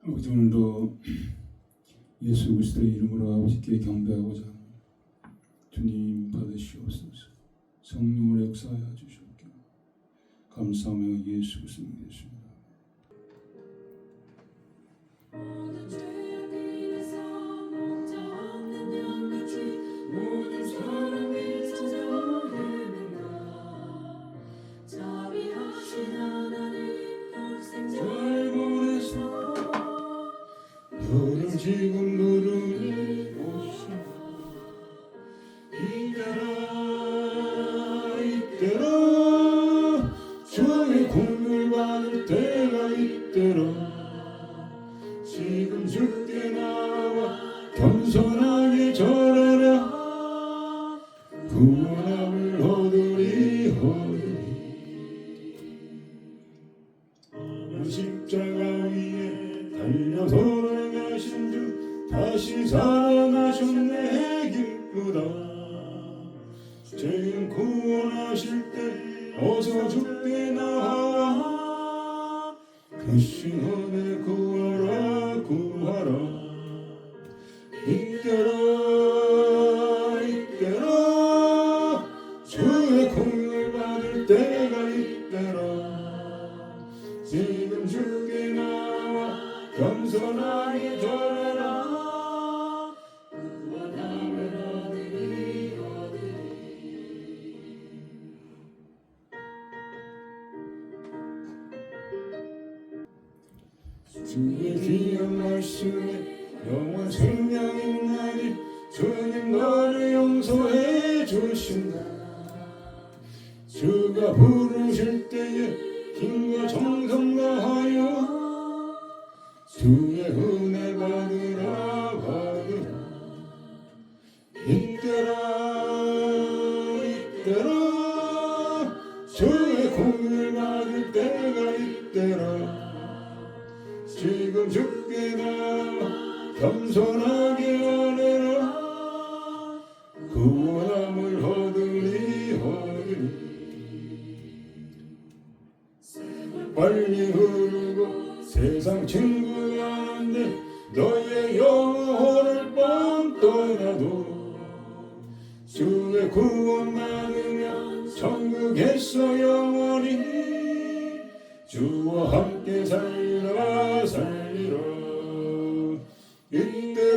아버지, 오늘도 예수 그리스도의 이름으로 아버지께 경배하고자 주님 받으시옵소서. 성령을 역사하여 주시옵기를 감사하며 예수 그리스도 믿습니다. 너를 지금 부르니 오시오. 이때라 주의 공을 받을 때가 이때라. 지금 주께 나와 겸손하게 절하라. 구원함을 얻으리. 십자가 위에 달려 돌아가신 주 다시 살아나셨네. 기쁘다. 죄인 구원하실 때 어서 주께 나와. 그 시험에 구하라 구하라. 이때라 주의 공을 받을 때가 이때라. 지금 주께 나와 겸손하게 절하라. 구원함을 얻으리. 주의 귀한 말씀에 영원 생명 있나니 주님 너를 용서해 주신다. 주가 부르실 때에 힘과 정성 다하여 주의 은혜 받으라 받으라. 이때라 주의 공을 받을 때가 이때라. 지금 주께 나와 겸손하게 원해라. 구원함을 얻으리. 빨리 흐르고 세상 친구하는데 너의 영혼을 뻥 떠나도 주의 구원 받으면 천국에서 영원히 주와 함께 살리라. 이때라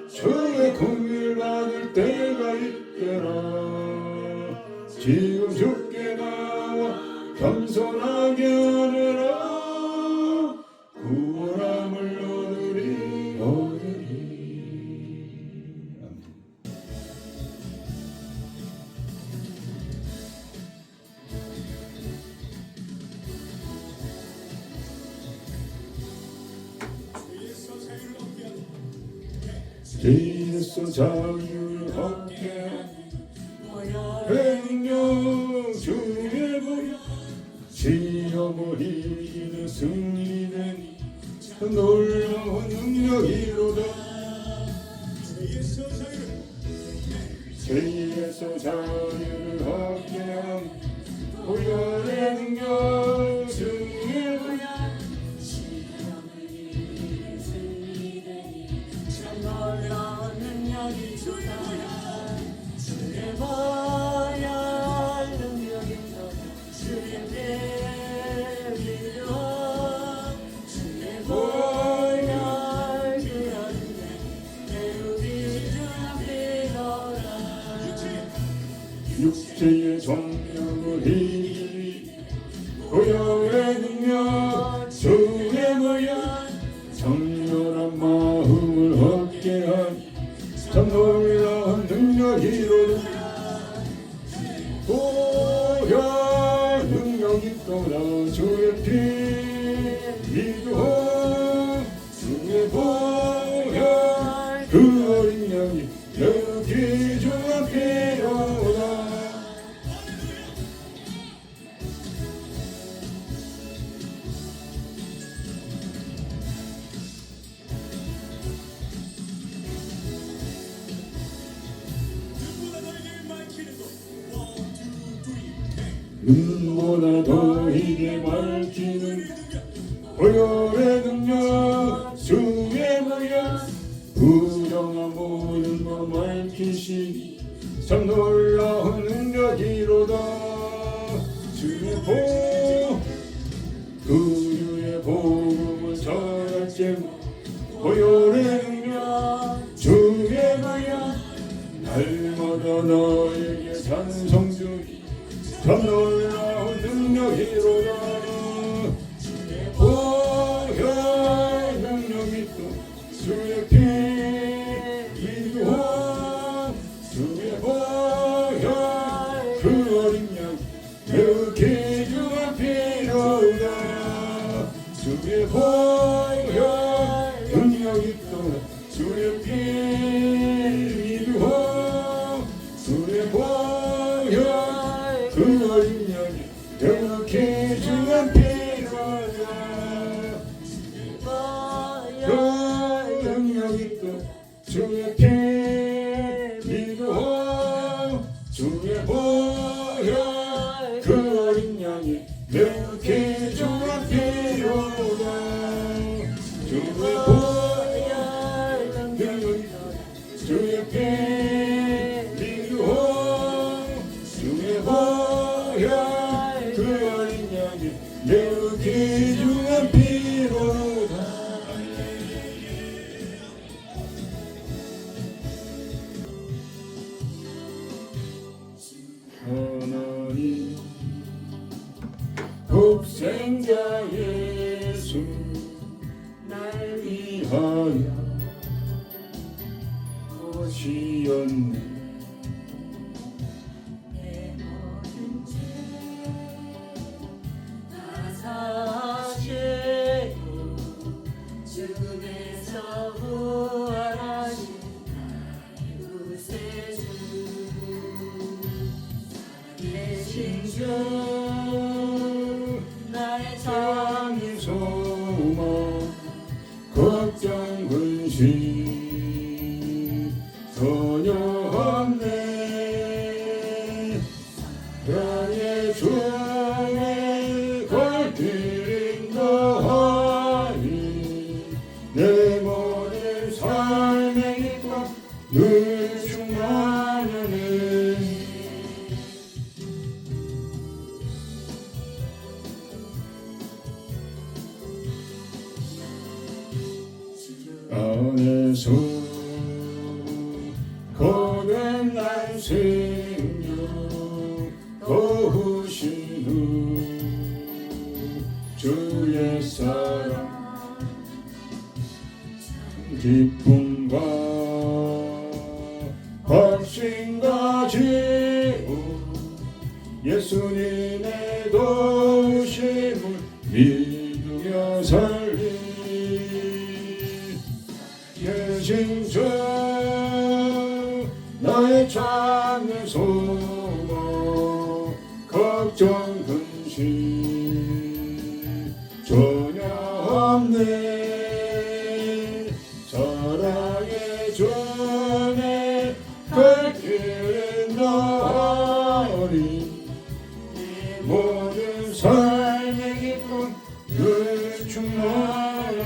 주의 공을 받을 때가 이때라. 지금 주께 나와 겸손하게 하느라. 구원함을 얻으리. 아멘. 주에서 자유를 얻게 행령 주의 보여. 시험을 이기는 승리되니 놀라운 능력이로다. 죄에서 자유를 얻게 함 보혈의 능력 주의 보여. 시험을 이기는 승리되니 참 놀라운 능력이로다. 주의 보혈 능력이로다. 주의 대비로 주의 보혈 그 은혜 배우기 주 앞이로라. 육체의 정욕을 이기니 보혈의 능력 주의 보혈. 정렬한 마음을 얻게 하니 참 놀라운 능력이로다. 보혈 능력이 떠나 주의 피 믿어. 주의 보혈 그 어린 양이 여기 주 앞에 오라. 눈보다 더 희게 밝히는 보혈의 능력 주의 보혈 부정한 모든 것 밝히시니 참 놀라운 능력이로다 주의 그주의 복음을 전할 제목 보혈의 능력 주의 보혈 날마다 너에게 찬송 주니 참 놀라운 능력이로다 보혈 능력이 또 주의 피 위로한 주의 보혈 그 어린 양 매우 귀중한 피로다 주의 보혈 능력이 또 주의 피 위로한 주의 보혈 그 어린 양이 매우 귀중한 피로다 능력이 또 주의 피 위로한 주의 보혈 그 어린 양이 매우 귀중한 피로다 주의 보혈 능력이 또 주의 피 위로한 주의 보혈 그 어린 양이 매우 귀중한 피로다 하나님 독생자 예수 날 위하여 오시었네 내 모든 죄다 사시고 죽음에서 부활하신 구세주 대신 주 나의 사랑의 소망 걱정 근심 전혀 없네 나의 주의 걸들인 너하니 내 모든 삶의 기쁨 늘 충만하네 안에서 거듭 난 생명 거우신 후 주의 사랑 기쁨과 확신 가지고 예수님의 도우심을 믿으며 살리 대신 주 나의 참는 소망 걱정 근심 전혀 없네 사랑의 주내 갈길은 너리 내 모든 삶의 기쁨 늘 충만해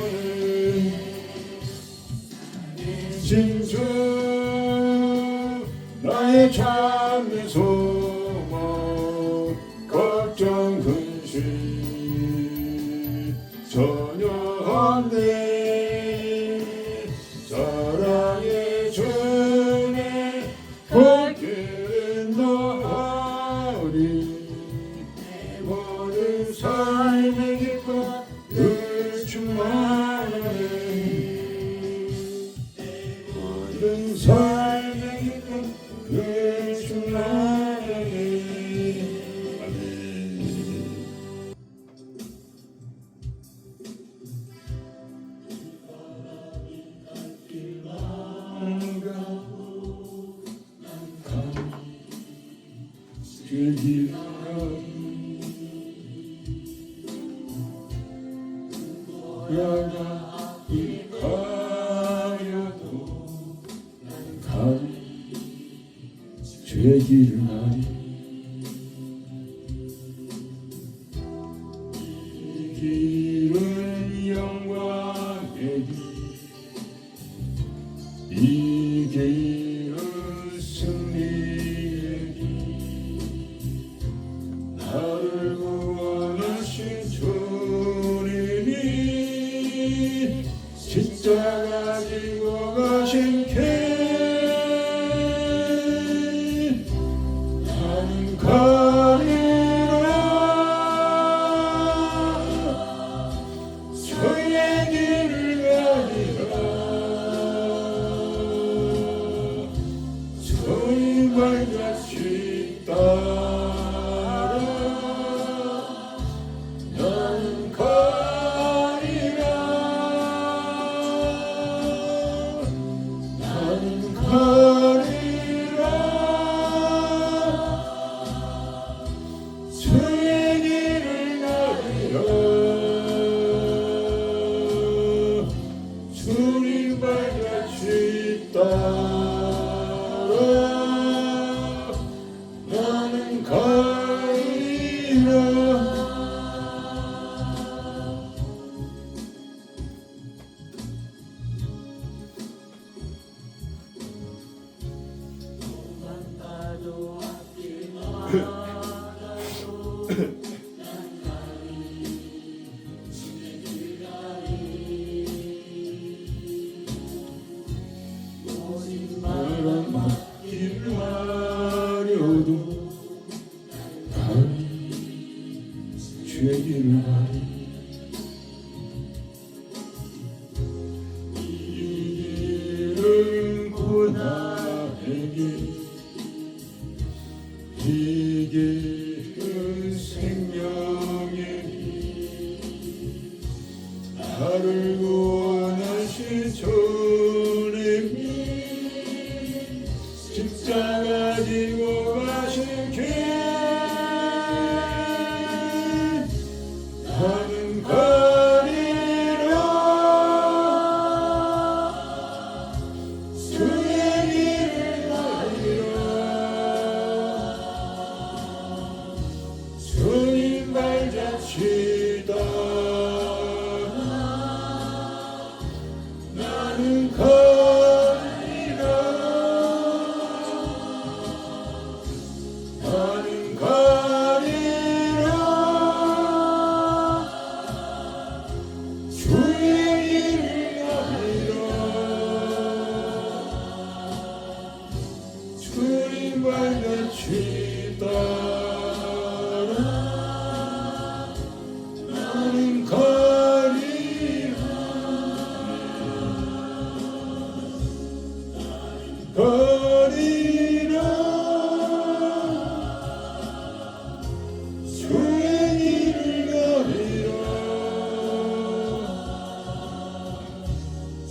진주 나의 참된 소망 걱정 근심 전혀 없네 사랑의 주내 갈길은 너리 내 모든 삶의 기쁨 늘 충만하네 모든 삶의 기쁨 늘 충만하네 아멘 주의 야가 앞이 가려도 주의 길을 나리 주의 길을 가리 이 길은 고난의 길 이 길은 생명의 길 나를 구원하신 주님이 십자가 지고 가신 길 나는 가리라 주의 길을 가리라 주님 발자취 따라 나는 가리라 나는 가리라 주의 길을 가리라 주님 발자취 따라 나는 가리라 가리라 주의 길을 가리라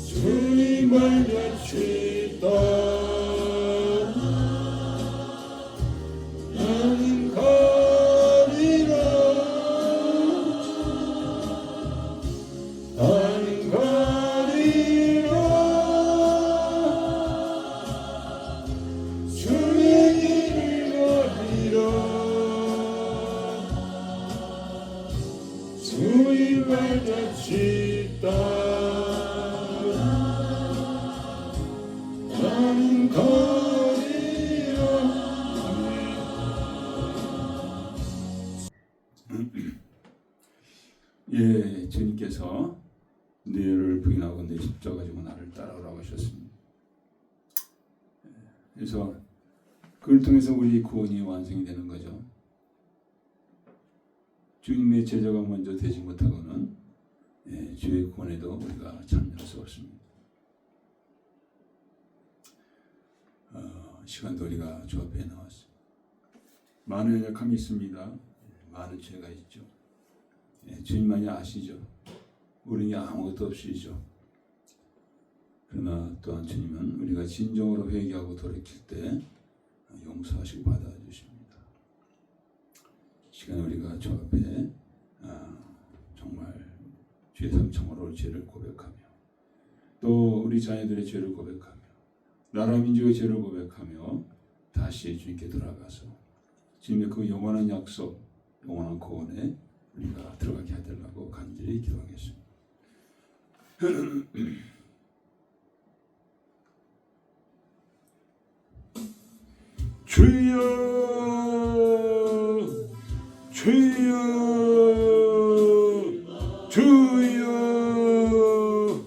주님 발자취 따라 나는 가리라 나는 가리라 주의 길을 가리라 주의 발자취 따라 나는 가리라 예, 주님께서 너를 부인하고 내 십자가 지고 나를 따라오라고 하셨습니다. 그래서 그걸 통해서 우리 구원이 완성이 되는 거죠. 주님의 제자가 먼저 되지 못하고는 주의 구원에도 우리가 참여할 수 없습니다. 시간도 우리가 주 앞에 나왔습니다. 많은 연약함이 있습니다. 많은 죄가 있죠. 주님만이 아시죠. 우리는 아무것도 없이죠. 그러나 또한 주님은 우리가 진정으로 회개하고 돌이킬 때 용서하시고 받아주십니다. 시간에 우리가 주 앞에 정말 주의 성청으로 죄를 고백하며 또 우리 자녀들의 죄를 고백하며 나라 민족의 죄를 고백하며 다시 주님께 돌아가서 주님의 그 영원한 약속, 영원한 구원에 우리가 들어가게 해달라고 간절히 기도하겠습니다. 주여 주여 주여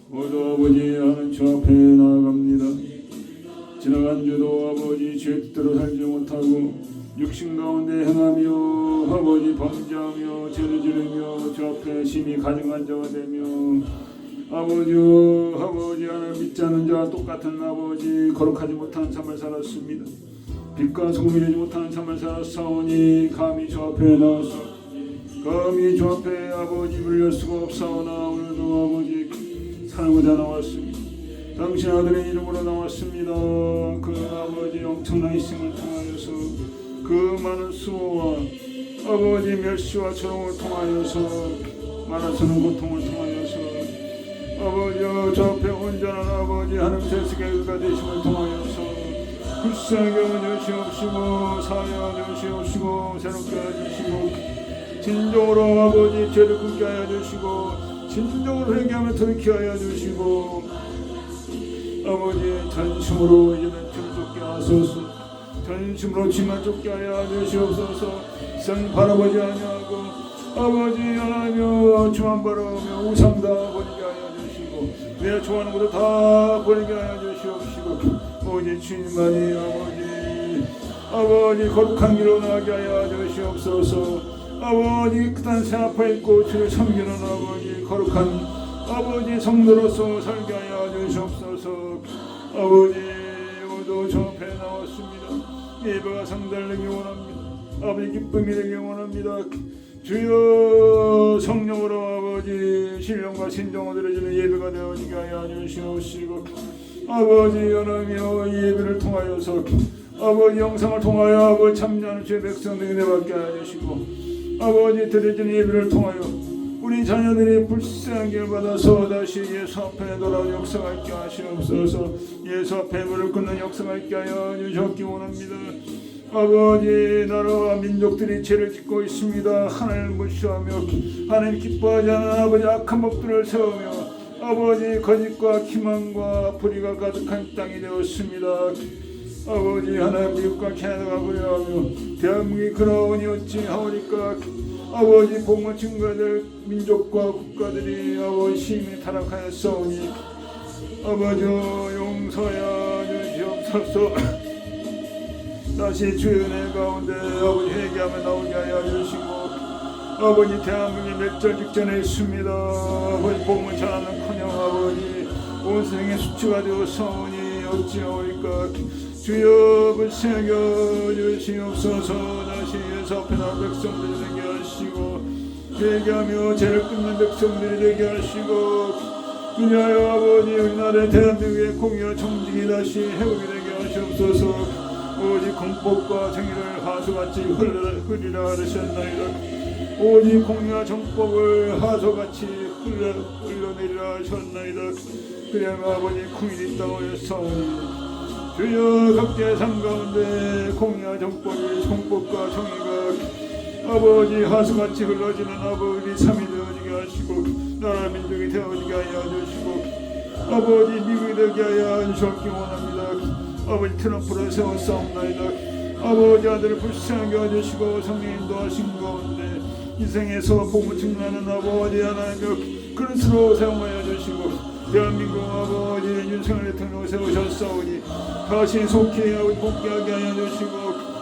모두 아버지 하나님 주 앞에 나아갑니다. 지나간 주도 아버지 죄대로 살지 못하고 육신 가운데 행하며 아버지 범죄하며 죄를 지르며 주 앞에 심히 가증한 자가 되며 아버지 하나님 믿지 않는 자와 똑같은 아버지 거룩하지 못한 삶을 살았습니다. 빛과 소금이 되지 못하는 삶을 살았사오니 감히 주 앞에 나와서 감히 주 앞에 아버지 물릴 수가 없사오나 오늘도 아버지 사랑하자 나왔습니다. 당신 아들의 이름으로 나왔습니다. 그 아버지 엄청난 희생을 통하여서 그 많은 수모와 아버지 멸시와 조롱을 통하여서 많아서는 고통을 통하여서 아버지 저 앞에 온전한 아버지 하나님 세상의 의가 되심을 통하여서 불쌍히 여주시옵시고 사하여 주시옵시고 새롭게 해주시고 진정으로 아버지 죄를 굽게 하여 주시고 진정으로 회개하며 돌이켜 하여 주시고 아버지 전심으로 이제는 죄를 쫓게 하소서. 전심으로 죄만 쫓게 하여 주시옵소서. 세상 바라보지 아니하고 아버지 하나며 주만 바라보며 우상 다 버리게 하여 주시고 내가 좋아하는 것도 다 버리게 하여 주시옵시고 오직 주님만이 아버지 거룩한 길로 나가게 하여 주시옵소서. 아버지 그딴 새 앞에 있고 주를 섬기는 아버지 거룩한 아버지 성도로서 살게 하여 주시옵소서. 아버지 오늘도 저 앞에 나왔습니다. 예배가 상달되기 원합니다. 아버지 기쁨이 되기 원합니다. 주여 성령으로 아버지 신령과 신정을 드려주는 예배가 되어지게 하여 주시옵시고 아버지 연하며 이 예배를 통하여서 아버지 영상을 통하여 아버지 참여하는 주의 백성들에게 내받게 하여 주시고 아버지 드려지는 예배를 통하여 우리 자녀들이 불쌍한 길 받아서 다시 예수 앞에 돌아온 역사가 있게 하시옵소서. 예수 앞에 무릎 꿇는 역사가 있게 하여 주셨기 원합니다. 아버지 나라와 민족들이 죄를 짓고 있습니다. 하나님을 무시하며 하나님 기뻐하지 않는 아버지 악한 법들을 세우며 아버지 거짓과 기만과 불의가 가득한 땅이 되었습니다. 아버지 하나님 미국과 캐나다가 그리하며 대한민국이 그러하니 어찌하오니까 아버지 복음을 증거될 민족과 국가들이 아버지 심히 타락하였사오니 아버지 용서하여 주시옵소서. 다시 주의 은혜 가운데 아버지 회개하며 나오게 하여 주시고 아버지 대한민국이 멸절 직전에 있습니다. 아버지 복음을 전하는커녕 아버지 온 세상에 수치가 되었사오니 어찌하오니까 주여 불쌍히 여주시옵소서. 다시 예수 앞에 나온 백성들이 되게 하시고 회개하며 죄를 끊는 백성들이 되게 하시고 그리하여 아버지 우리나라의 대한민국의 공의와 정직이 다시 회복이 되게 하시옵소서. 오직 공법과 정의를 하수같이 흐리라 하셨나이다. 오직 공의와 정법을 하수같이 흘러내리라 하셨나이다. 그냥 아버지 궁일이 있다고 주여 각자의 삶 가운데 공의와 정법이 공법과 정의가 아버지 하수같이 흘러지는 아버지 삶이 되어지게 하시고 나라 민족이 되어지게 하여 주시고 아버지 미국이 되게 하여 주셨기 원합니다. 아버지 트럼프를 세웠사옵나이다. 아버지 아들을 불쌍하게 해주시고 성령 인도하신 가운데 이생에서 복음을 증거하는 아버지 하나님을 그릇으로 사용하여 주시고 대한민국 아버지 윤석열 대통령을 세우셨사오니 다시 속히 아버지 복귀하게 하여 주시고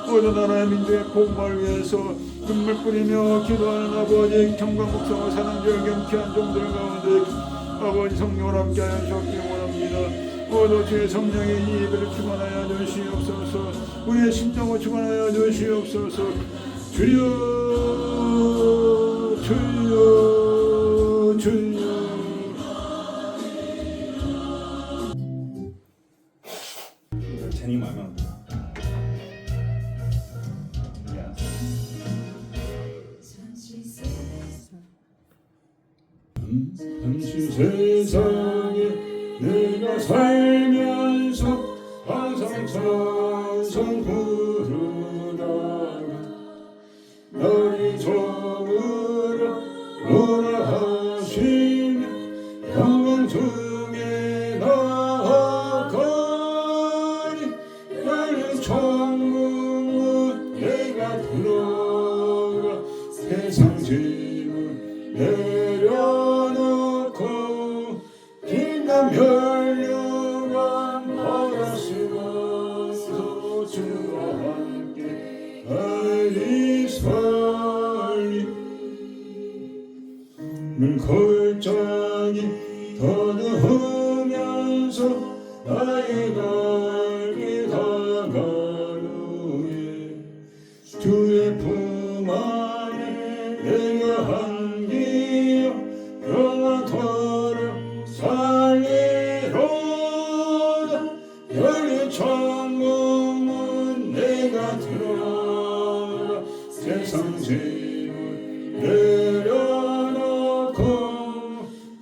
어느 나라의 민족의 복음을 위해서 눈물 뿌리며 기도하는 아버지 경관 목사와 사랑절 경쾌한 종들 가운데 아버지 성령을 함께 하여 주셨기 원합니다. 오늘 주의 성령의 이 예배를 주관하여 주시옵소서. 우리의 심정을 주관하여 주시옵소서. 주여 주여 주여. 재능 많아. 잠시 세상에 내가 살면서 항상 찬송 부르다가 너희 저물어 오라 하시며 영광 중에 나아가니 열린 천국문 내가 들어가 세상 짐을 내려놓고 빛난 멸류관 받았으면서 주와 함께 달리 살리 물골짜기 더듬으면서 나의 갈길 다가간 후에 주의 품 안에 내가 안기어 영원토록 살리로다. 열린 천국문 내가 들어가 세상 짐을 내려놓고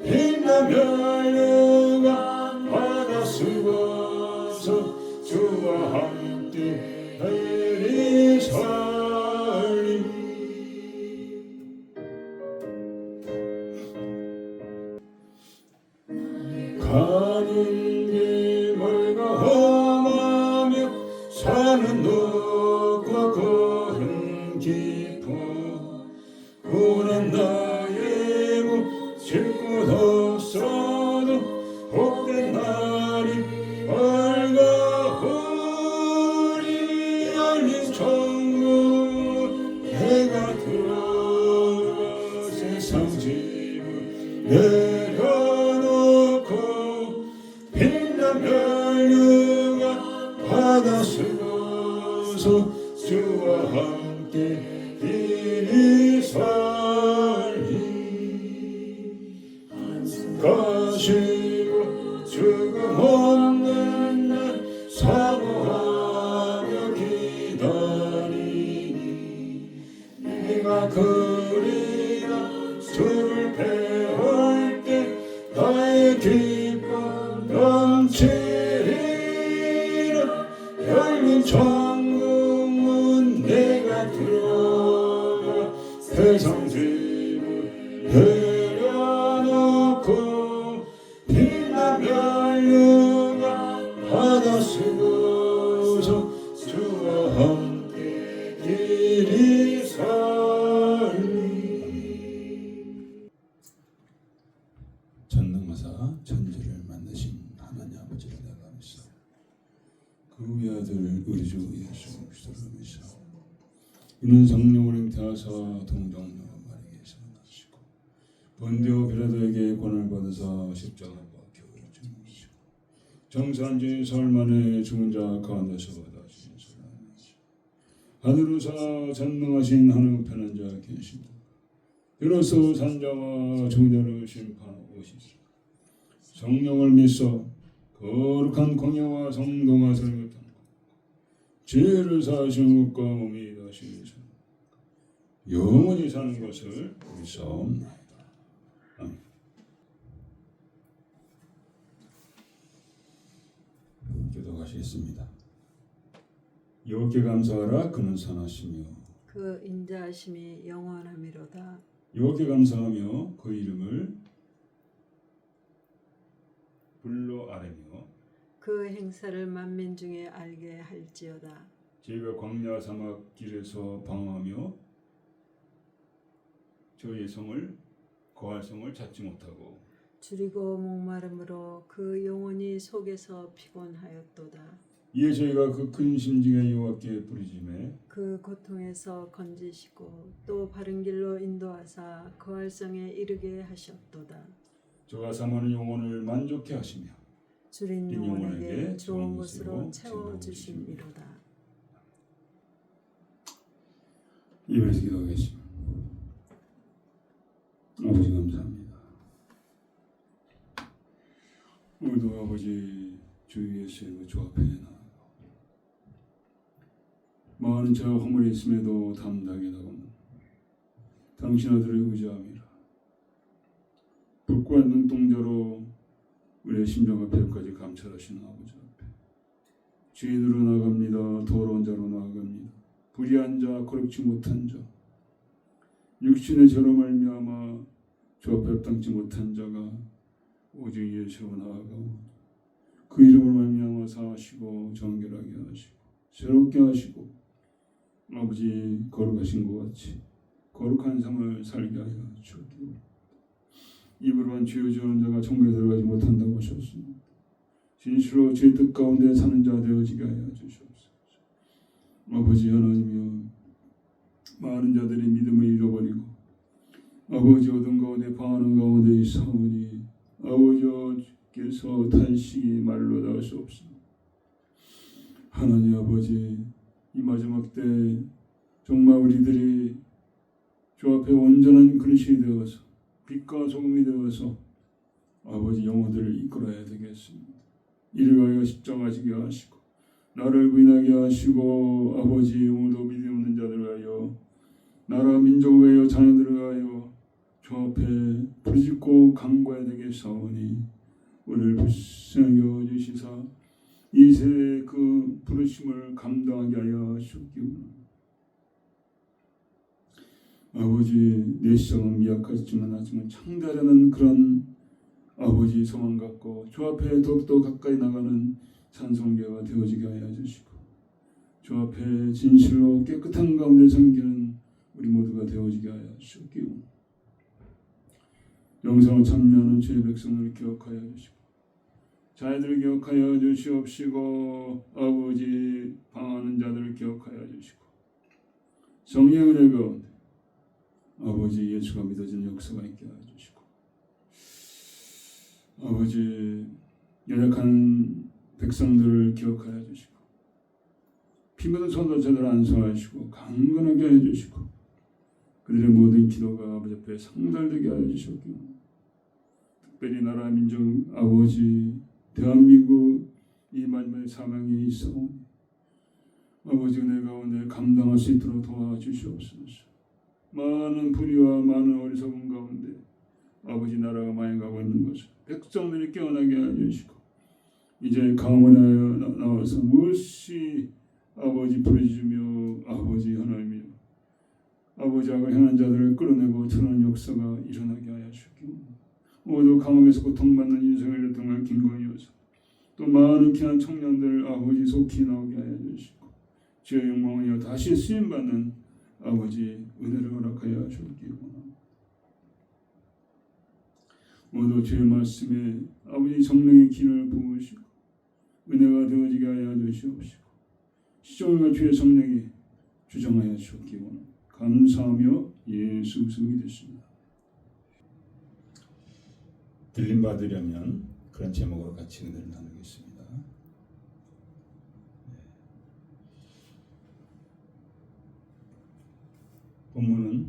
빛난 멸류관 받아 쓰고서 주와 함께 달리 살리 가는 길 멀고 험하며 산은 높고 걸음 깊어 고난 나의 목 질 곳 없어도 복된 날이 밝아오리. 열린 천국 내가 들어 내려놓고 빛난 멸류관 바다 쓰고서 주와 함께 길이 살리 가시고 죽음 없는 날 사모하며 기다리니 내가 그리나 주를 배울 때 나의 기쁨 넘치리라 열린 천국문 내가 들어가 세상 짐을 내려놓고 빛난 멸류관 바다 쓰고서 주와 함께 길이 살리. 전능하사 천지를 만드신 하나님 아버지를 내가 믿사오. 그 위아들 우리 주 예수 그리스도를 믿사오. 이는 성령을 잉태하사 동정녀 마리아에서 나시고 본디오 빌라도에게 권을 받으사 십자가에 박혀 죽으시고 정사한 지 사흘 만에 죽은 자 가운데서 다시 살아나시고 하늘로사 전능하신 하늘 우편한 자 계시고 비로소 산자와 죽은 자를 심판하시리라. 성령을 믿사 거룩한 공예와 성동화 설교탄 죄를 사하신 것과 몸이 다시 영원히 사는 것을 믿사옵나이다. 아멘. 기도하시겠습니다. 여호와께 감사하라. 그는 선하시며 그 인자하심이 영원함이로다. 여호와께 감사하며 그 이름을 불러 아뢰며 그 행사를 만민 중에 알게 할지어다. 저희가 광야 사막 길에서 방황하며 저희의 성을 거할 성을 찾지 못하고 줄이고 목마름으로 그 영혼이 속에서 피곤하였도다. 이에 저희가 그 큰 심중에 여호와께 부르짖매 그 고통에서 건지시고 또 바른 길로 인도하사 거할 성에 이르게 하셨도다. 저가 삼하는 영혼을 만족해 하시며 줄인 빈 영혼에게 영혼에게 좋은 것으로 채워 채워주심이로다. 입에서 기도하겠습니다. 아버지 감사합니다. 오늘도 아버지 주 예수의 주 앞에 나아가 많은 저 허물이 있음에도 담대하게 나갑니다. 당신 아들을 의지함이라. 불과 눈동자로 우리의 심정 앞에까지 감찰하시는 아버지 앞에 죄인으로 나아갑니다. 더러운 자로 나아갑니다. 불의한 자, 거룩지 못한 자, 육신의 죄로 말미암아 주 앞에 합당치 못한 자가 오직 예수로 나아가고 그 이름으로 말미암아 사하시고 정결하게 하시고 새롭게 하시고 아버지 거룩하신 것 같이 거룩한 삶을 살게 하여 주옵소서. 입으로만 죄 지은 자가 천국에 들어가지 못한다고 하셨습니다. 진실로 죄 뜻 가운데 사는 자 되어지게 하여 주시옵소서. 아버지 하나님이여, 많은 자들이 믿음을 잃어버리고 아버지 어둠 가운데 방하는 가운데 있사오니 아버지께서 탄식이 말로 닿을 수 없습니다. 하나님 아버지, 이 마지막 때 정말 우리들이 주 앞에 온전한 그릇이 되어서 빛과 소금이 되어서 아버지 영혼들을 이끌어야 되겠습니다. 이를 위하여 십자가 지게 하시고 나를 부인하게 하시고 아버지 오늘도 믿음 없는 자들을 위하여 나라 민족을 위하여 자녀들을 위하여 주 앞에 부르짖고 간구해야 되겠사오니 우리를 불쌍히 여기시사 이 세대의 그 부르심을 감당하게 하여 하시옵기를. 아버지 내 시성은 미약하지만 하지만 창대하려는 그런 아버지 소망 갖고 주 앞에 더욱더 가까이 나가는 찬송교가 되어지게 하여 주시고 주 앞에 진실로 깨끗한 가운데 섬기는 우리 모두가 되어지게 하여 주시옵기로. 영상을 참여하는 주의 백성을 기억하여 주시고 자녀들을 기억하여 주시옵시고 아버지 방황하는 자들을 기억하여 주시고 성령의 은혜 가운데 아버지 예수가 믿어지는 역사가 있게 하여 주시고 아버지 연약한 백성들을 기억하여 주시고 피 묻은 손으로 저들을 안수하시고 강건하게 하여 주시고 그들의 모든 기도가 아버지 앞에 상달되게 하여 주셨기로 특별히 나라 민족 아버지 대한민국 이 마지막에 사명이 있어 아버지 은혜 가운데 감당할 수 있도록 도와주시옵소서. 많은 불의와 많은 어리석음 가운데 아버지 나라가 망해가고 있는 것을 백성들이 깨어나게 하여 주시고 이제 강원에 나와서 무엇이 아버지 부르짖으며 아버지 하나님이여 아버지 악을 행한 자들을 끌어내고 드러낸 역사가 일어나게 하여 주시고 모두 감옥에서 고통받는 인생을 등할 김건희여서 또 많은 귀한 청년들 아버지 속히 나오게 하여 주시고 주의 영광이여 다시 쓰임받는 아버지 은혜를 허락하여 주시기 원합니다. 모두 주의 말씀에 아버지 성령의 기름을 부으시고 은혜가 되어지게 하여 주시옵시고 시종과 주의 성령이 주정하여 주시기 원합니다. 감사하며 예수 그리스도의 믿습니다. 들림 받으려면 그런 제목으로 같이 은혜를 나누겠습니다. 본문은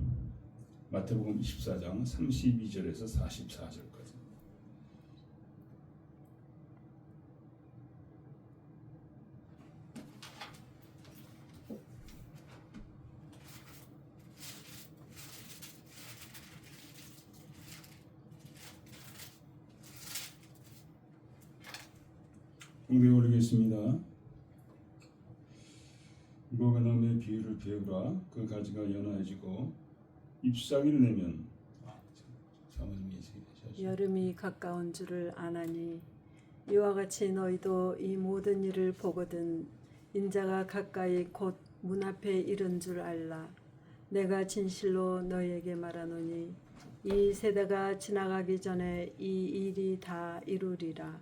마태복음 24장 32절에서 44절까지. 공부해 오르겠습니다. 무화과나무의 비유를 배우라. 그 가지가 연하여지고 잎사귀를 내면 여름이 가까운 줄을 아나니 이와 같이 너희도 이 모든 일을 보거든 인자가 가까이 곧 문 앞에 이른 줄 알라. 내가 진실로 너희에게 말하노니 이 세대가 지나가기 전에 이 일이 다 이루리라.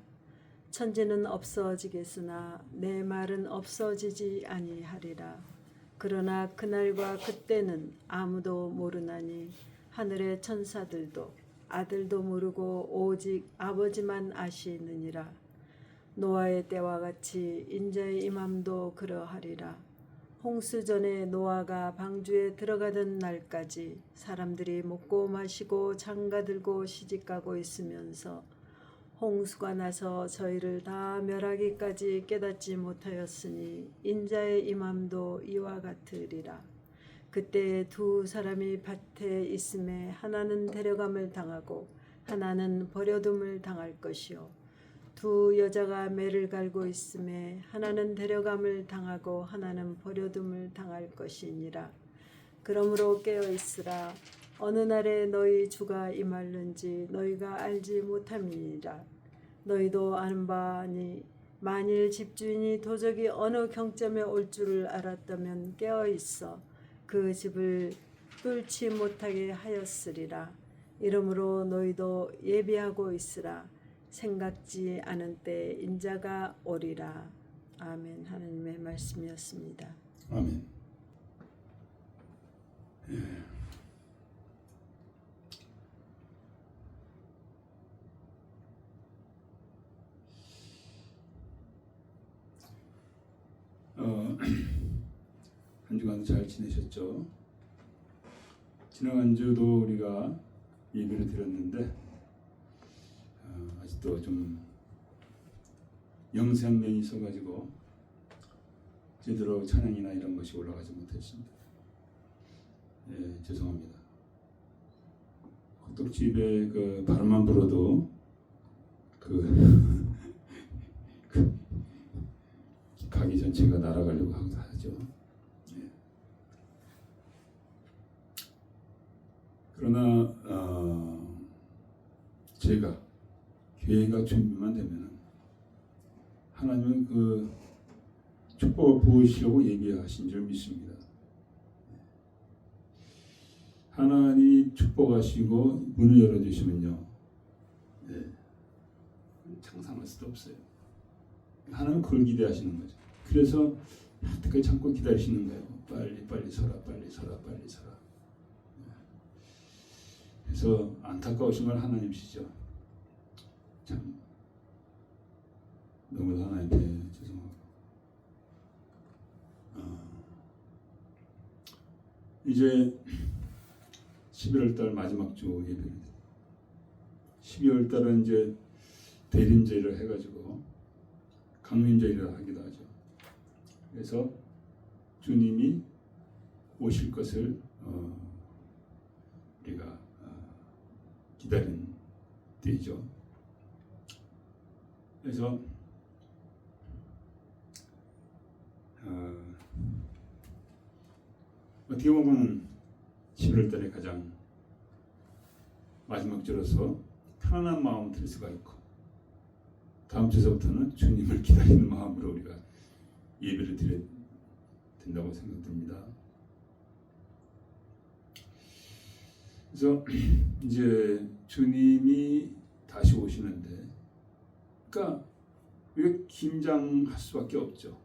천지는 없어지겠으나 내 말은 없어지지 아니하리라. 그러나 그날과 그때는 아무도 모르나니 하늘의 천사들도 아들도 모르고 오직 아버지만 아시느니라. 노아의 때와 같이 인자의 임함도 그러하리라. 홍수 전에 노아가 방주에 들어가던 날까지 사람들이 먹고 마시고 장가들고 시집가고 있으면서 홍수가 나서 저희를 다 멸하기까지 깨닫지 못하였으니 인자의 임함도 이와 같으리라. 그때 두 사람이 밭에 있음에 하나는 데려감을 당하고 하나는 버려둠을 당할 것이요 두 여자가 매를 갈고 있음에 하나는 데려감을 당하고 하나는 버려둠을 당할 것이니라. 그러므로 깨어 있으라. 어느 날에 너희 주가 임할는지 너희가 알지 못함이니라. 너희도 아는 바니 만일 집주인이 도적이 어느 경점에 올 줄을 알았다면 깨어 있어 그 집을 뚫지 못하게 하였으리라. 이러므로 너희도 예비하고 있으라. 생각지 않은 때에 인자가 오리라. 아멘. 하나님의 말씀이었습니다. 아멘. 한 주간 잘 지내셨죠? 지난 주도 우리가 예배를 드렸는데 아직도 좀 영생면이 있어가지고 제대로 찬양이나 이런 것이 올라가지 못했습니다. 예, 죄송합니다. 호떡집에 그 발음만 불어도 가기 전체가 날아가려고 하죠. 예. 그러나 제가 교회가 준비만 되면 하나님은 그 축복을 부으시려고 예비하신 줄 믿습니다. 하나님이 축복하시고 문을 열어주시면요, 네, 상상할 수도 없어요. 하나님은 그걸 기대하시는 거죠. 그래서 여태까지 참고 기다리시는 거예요. 빨리 서라, 빨리 서라, 빨리 서라. 그래서 안타까우신 건 하나님이시죠. 참 너무도 하나님께 죄송하고 이제 11월 달 마지막 주 예배를 12월 달은 이제 대림절을 해가지고 강림절이라 하기도 하죠. 그래서 주님이 오실 것을 우리가 기다리는 때이죠. 그래서 어떻게 보면 11월 달에 가장 마지막 주로서 편안한 마음을 들 수가 있고 다음 주서부터는 주님을 기다리는 마음으로 우리가 예배를 드려야 된다고 생각됩니다. 그래서 이제 주님이 다시 오시는데 그러니까 우리가 긴장할 수밖에 없죠.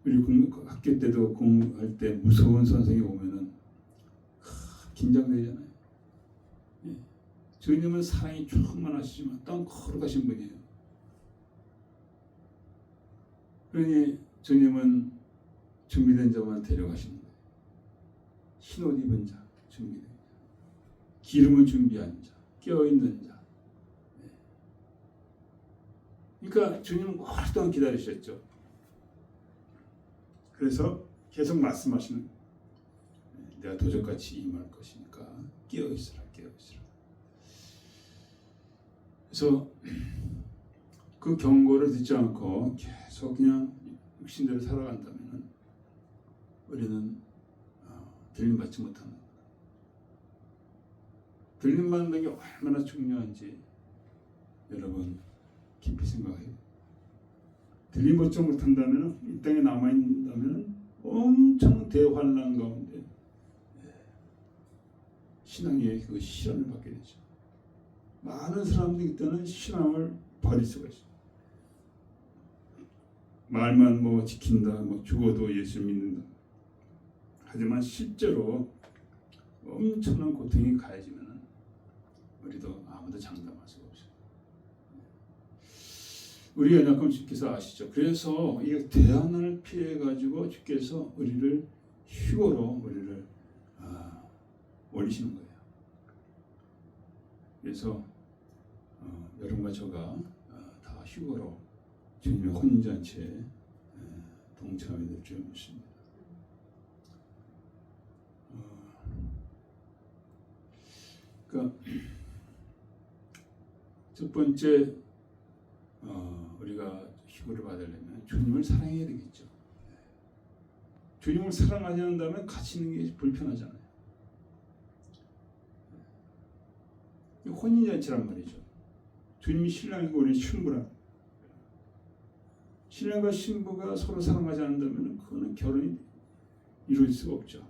우리 학교 때도 공부할 때 무서운 선생이 오면은 긴장되잖아요. 주님은 사랑이 충만하시지만 또 거룩하신 분이에요. 그러니 주님은 준비된 자만 데려가시는 거예요. 흰옷 입은 자, 준비된 자, 기름을 준비한 자, 깨어있는 자. 그러니까 주님은 오랫동안 기다리셨죠. 그래서 계속 말씀하시는 내가 도적같이 임할 것이니까 깨어있으라 깨어있으라. 그래서 그 경고를 듣지 않고 계속 그냥 육신대로 살아간다면 우리는 들림받지 못하는 거다. 들림받는 게 얼마나 중요한지 여러분 깊이 생각해요. 들림받지 못한다면 이 땅에 남아있다면 엄청 대환란 가운데 신앙의 그 시련을 받게 되죠. 많은 사람들이 때는 신앙을 버릴 수가 있어요. 말만 뭐 지킨다, 뭐 죽어도 예수 믿는다. 하지만 실제로 엄청난 고통이 가해지면 우리도 아무도 장담할 수가 없어요. 우리 연약함 주께서 아시죠. 그래서 이 대안을 피해 가지고 주께서 우리를 휴거로 우리를 올리시는 거예요. 그래서 여러분과 저가 다 휴거로 주님의 혼인잔치에 동참하게 될 줄 믿습니다. 그러니까 첫 번째 우리가 휴거를 받으려면 주님을 사랑해야 되겠죠. 주님을 사랑하지 않는다면 같이 있는 게 불편하잖아요. 혼인잔치란 말이죠. 주님이 신랑이고 우리 신부라. 신랑과 신부가 서로 사랑하지 않는다면 그거는 결혼이 이루어질 수가 없죠.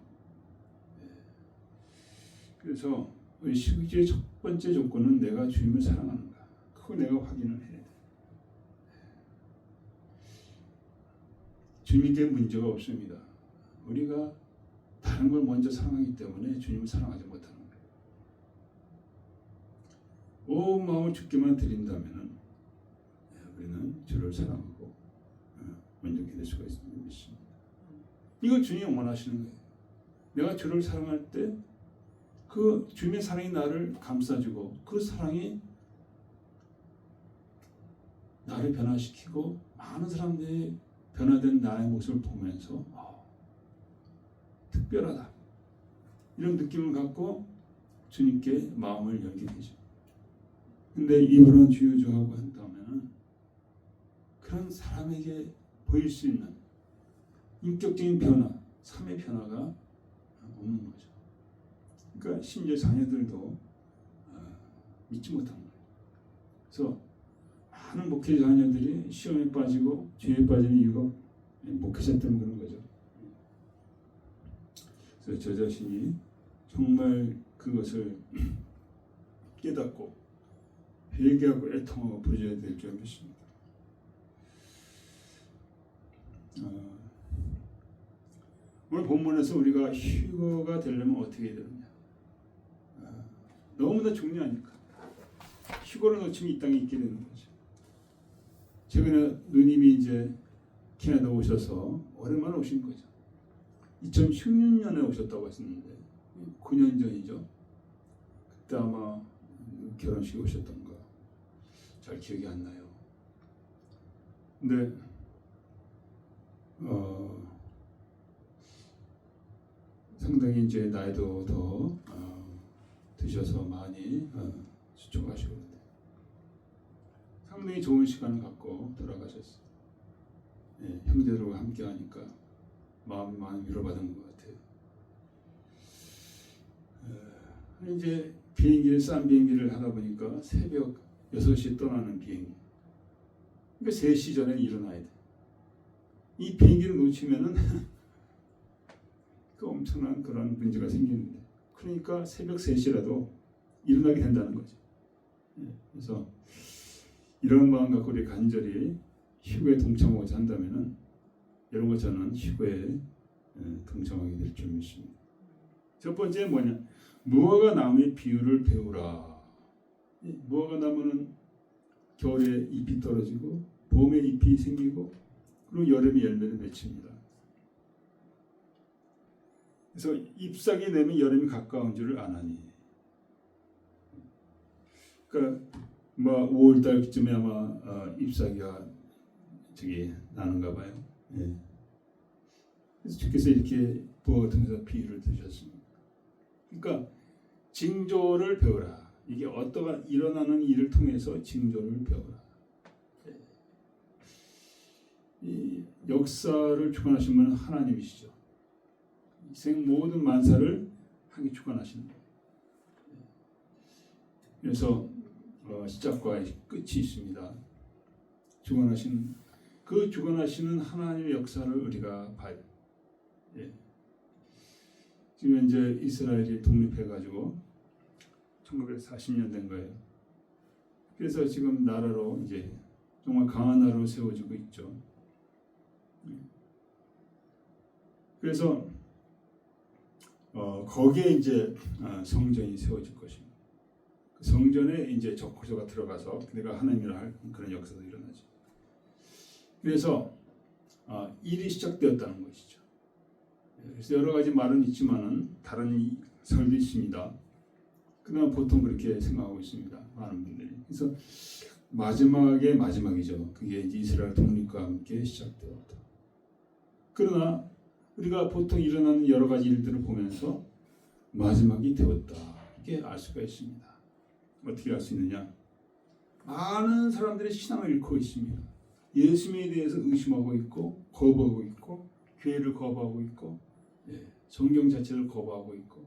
그래서 우리 시기의 첫 번째 조건은 내가 주님을 사랑하는가. 그거 내가 확인을 해야 돼. 주님께 문제가 없습니다. 우리가 다른 걸 먼저 사랑하기 때문에 주님을 사랑하지 못하는 거예요. 온 마음을 주께만 드린다면 우리는 주를 사랑하고 온전히 될 수가 있습니다. 이걸 주님이 원하시는 거예요. 내가 주를 사랑할 때 그 주님의 사랑이 나를 감싸주고 그 사랑이 나를 변화시키고 많은 사람들이 변화된 나의 모습을 보면서 특별하다 이런 느낌을 갖고 주님께 마음을 열게 되죠. 근데 입으로는 주여주하고 한다면 그런 사람에게 보일 수 있는 인격적인 변화, 삶의 변화가 없는 거죠. 그러니까 심지어 자녀들도 믿지 못한 거예요. 그래서 많은 목회 자녀들이 시험에 빠지고 죄에 빠지는 이유가 목회자 때문에 그런 거죠. 그래서 저 자신이 정말 그것을 깨닫고 회개하고 애통하고 부르셔야 될 줄 믿습니다. 오늘 본문에서 우리가 휴거가 되려면 어떻게 해야 되느냐. 너무나 중요하니까 휴거를 놓치면 이 땅에 있게 되는 거죠. 최근에 누님이 이제 캐나다 오셔서 오랜만에 오신 거죠. 2016년에 오셨다고 했었는데 9년 전이죠. 그때 아마 결혼식에 오셨던가 잘 기억이 안 나요. 근데 상당히 이제 나이도 더 드셔서 많이 수축하시고 상당히 좋은 시간을 갖고 돌아가셨어요. 예, 형제들과 함께 하니까 마음이 많이 위로받은 것 같아요. 이제 싼 비행기를 하다 보니까 새벽 6시에 떠나는 비행기. 그러니까 3시 전에 일어나야 돼. 이 비행기를 놓치면은 그 엄청난 그런 문제가 생기는데, 그러니까 새벽 3시라도 일어나게 된다는 거죠. 그래서 이런 마음 갖고 우리 간절히 휴거에 동참하고자 한다면은 이런 거 저는 휴거에 동참하게 될 줄 믿습니다. 첫 번째 뭐냐? 무화과 나무의 비유를 배우라. 무화과 나무는 겨울에 잎이 떨어지고 봄에 잎이 생기고 그리고 여름에 열매를 맺힙니다. 그래서 잎사귀 내면 여름이 가까운 줄을 아나니. 그러니까 뭐 5월 달쯤에 아마 잎사귀가 나는가 봐요. 예. 그래서 주께서 이렇게 무화과 통해서 비유를 드셨습니다. 그러니까 징조를 배우라. 이게 어떠한 일어나는 일을 통해서 징조를 배우라. 이 역사를 주관하신 분은 하나님이시죠. 생 모든 만사를 하기 주관하시는 거예요. 그래서 시작과 끝이 있습니다. 주관하시는 하나님의 역사를 우리가 봐요. 예. 지금 현재 이스라엘이 독립해가지고 1940년 된 거예요. 그래서 지금 나라로 이제 정말 강한 나라로 세워지고 있죠. 그래서 거기에 이제 성전이 세워질 것입니다. 그 성전에 이제 적그리스도가 들어가서 내가 하나님이라 할 그런 역사도 일어나죠. 그래서 일이 시작되었다는 것이죠. 그래서 여러 가지 말은 있지만은 다른 설도 있습니다. 그러나 보통 그렇게 생각하고 있습니다. 많은 분들이. 그래서 마지막이죠. 그게 이제 이스라엘 독립과 함께 시작되었다. 그러나 우리가 보통 일어나는 여러 가지 일들을 보면서 마지막이 되었다. 이렇게 알 수가 있습니다. 어떻게 알 수 있느냐? 많은 사람들의 신앙을 잃고 있습니다. 예수님에 대해서 의심하고 있고 거부하고 있고 교회를 거부하고 있고 성경 자체를 거부하고 있고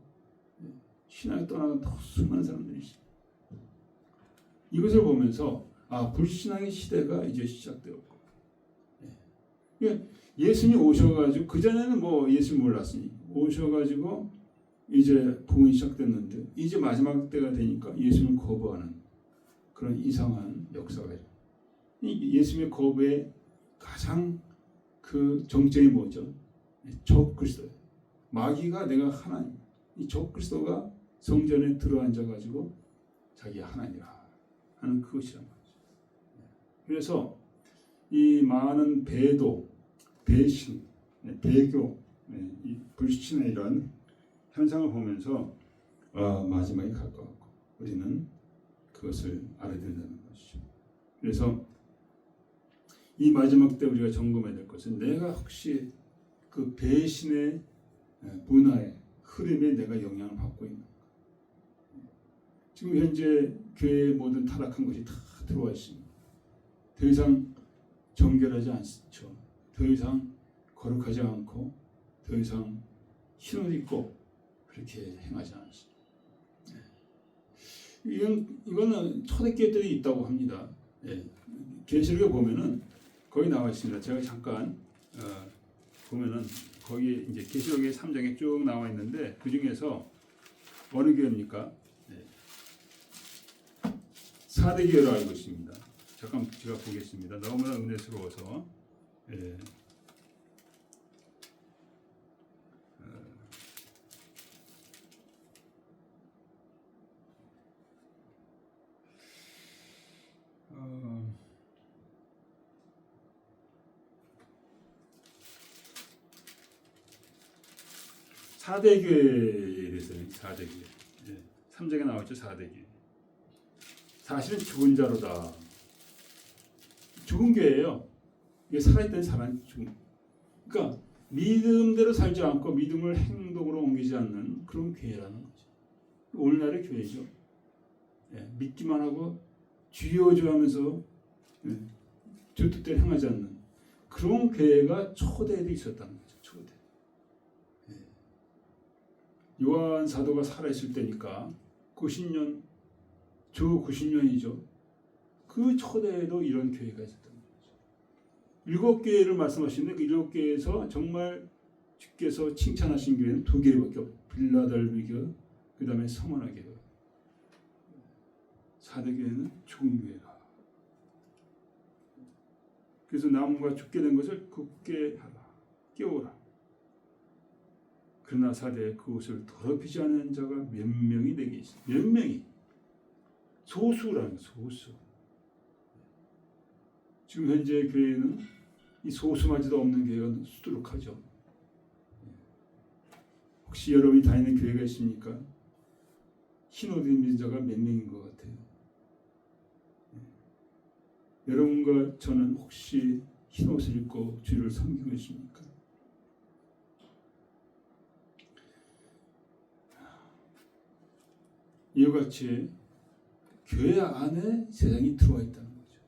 신앙이 떠나간 더 수많은 사람들이 있습니다. 이것을 보면서 불신앙의 시대가 이제 시작되었고 예수님이 오셔가지고 그전에는 뭐 예수님 몰랐으니 오셔가지고 이제 복음이 시작됐는데 이제 마지막 때가 되니까 예수님을 거부하는 그런 이상한 역사가 있어요. 예수님의 거부의 가장 그 정점이 뭐죠? 적그리스도예요. 마귀가 내가 하나님, 이 적그리스도가 성전에 들어앉아가지고 자기가 하나님이라 하는 그것이란 말이죠. 그래서 이 많은 배도, 배신, 배교, 이 불신의 이런 현상을 보면서 마지막이 가까웠고 우리는 그것을 알아야 된다는 것이죠. 그래서 이 마지막 때 우리가 점검해야 될 것은 내가 혹시 그 배신의 문화의 흐름에 내가 영향을 받고 있는가. 지금 현재 교회의 모든 타락한 것이 다 들어와 있습니다. 더 이상 정결하지 않죠. 더 이상 거룩하지 않고 더 이상 흰옷 입고 그렇게 행하지 않습니다. 이거는 초대교회 때도 있다고 합니다. 계시록에 보면은 거기 나와 있습니다. 제가 잠깐 보면은 거기 이제 계시록의 3장에 쭉 나와 있는데 그 중에서 어느 교회입니까? 4대 교회로 알고 있습니다. 잠깐 제가 보겠습니다. 너무나 은혜스러워서. 사대교회에서 4대교회. 3장에 나왔죠. 4대교회. 사실은 죽은 자로다. 죽은 교회예요. 이게 살아있던 사람이 죽은. 그러니까 믿음대로 살지 않고 믿음을 행동으로 옮기지 않는 그런 교회라는 거죠. 오늘날의 교회죠. 믿기만 하고 주여주 하면서 주 뜻대로 행하지 않는 그런 교회가 초대에도 있었다는 거죠. 초대. 요한 사도가 살아있을 때니까 90년, 저 90년이죠. 그 초대에도 이런 교회가 있었다는 거죠. 7교회를 말씀하시는데 그 7교회에서 정말 주께서 칭찬하신 교회는 2교회밖에 없어요. 빌라델비교, 그 다음에 서머나 교회. 4대 교회는 죽은 교회라. 그래서 나무가 죽게 된 것을 굳게 하라. 깨우라. 그러나 4대에 그것을 더럽히지 않는 자가 몇 명이 내게 있어. 몇 명이. 소수라는 소수. 지금 현재 교회는 이 소수마저도 없는 교회가 수두룩하죠. 혹시 여러분이 다니는 교회가 있습니까? 흰옷 입은 자가 몇 명인 것 같아요. 여러분과 저는 혹시 흰옷을 입고 주를 섬기고 있습니까? 이와 같이 교회 안에 세상이 들어와 있다는 거죠.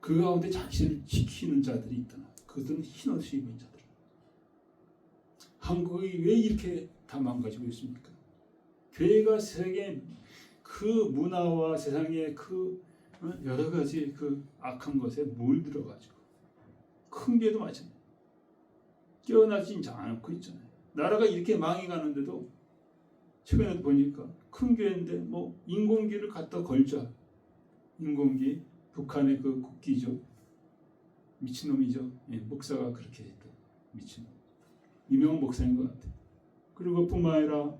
그 가운데 자신을 지키는 자들이 있다는 거죠. 그들은 흰옷을 입은 자들. 한국이 왜 이렇게 다 망가지고 있습니까? 교회가 세상의 그 문화와 세상의 그 여러 가지 그 악한 것에 물들어가지고 큰 교회도 마찬가지. 깨어나지 않고 있잖아요. 나라가 이렇게 망해가는데도 최근에 보니까 큰 교회인데 뭐 인공기를 갖다 걸자. 인공기 북한의 그 국기죠. 미친놈이죠. 목사가 그렇게 했다. 미친놈. 유명한 목사인 것 같아요. 그리고 뿐만 아니라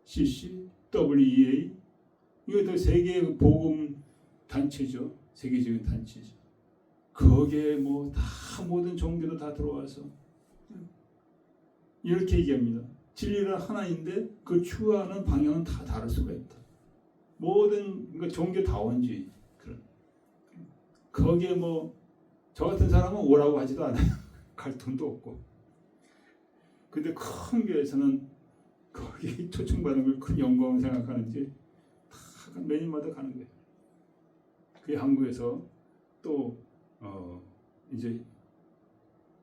WCC, WEA 이것도 세계 복음 단체죠. 세계적인 단체죠. 거기에 뭐 다 모든 종교도 다 들어와서 이렇게 얘기합니다. 진리는 하나인데 그 추구하는 방향은 다 다를 수가 있다. 모든 그러니까 종교다원주의 그런 거기에 뭐 저 같은 사람은 오라고 하지도 않아요. 갈 돈도 없고. 근데 큰 교회에서는 거기에 초청받는 걸 큰 영광을 생각하는지 다 매년마다 가는 거예요. 그게 한국에서 또 이제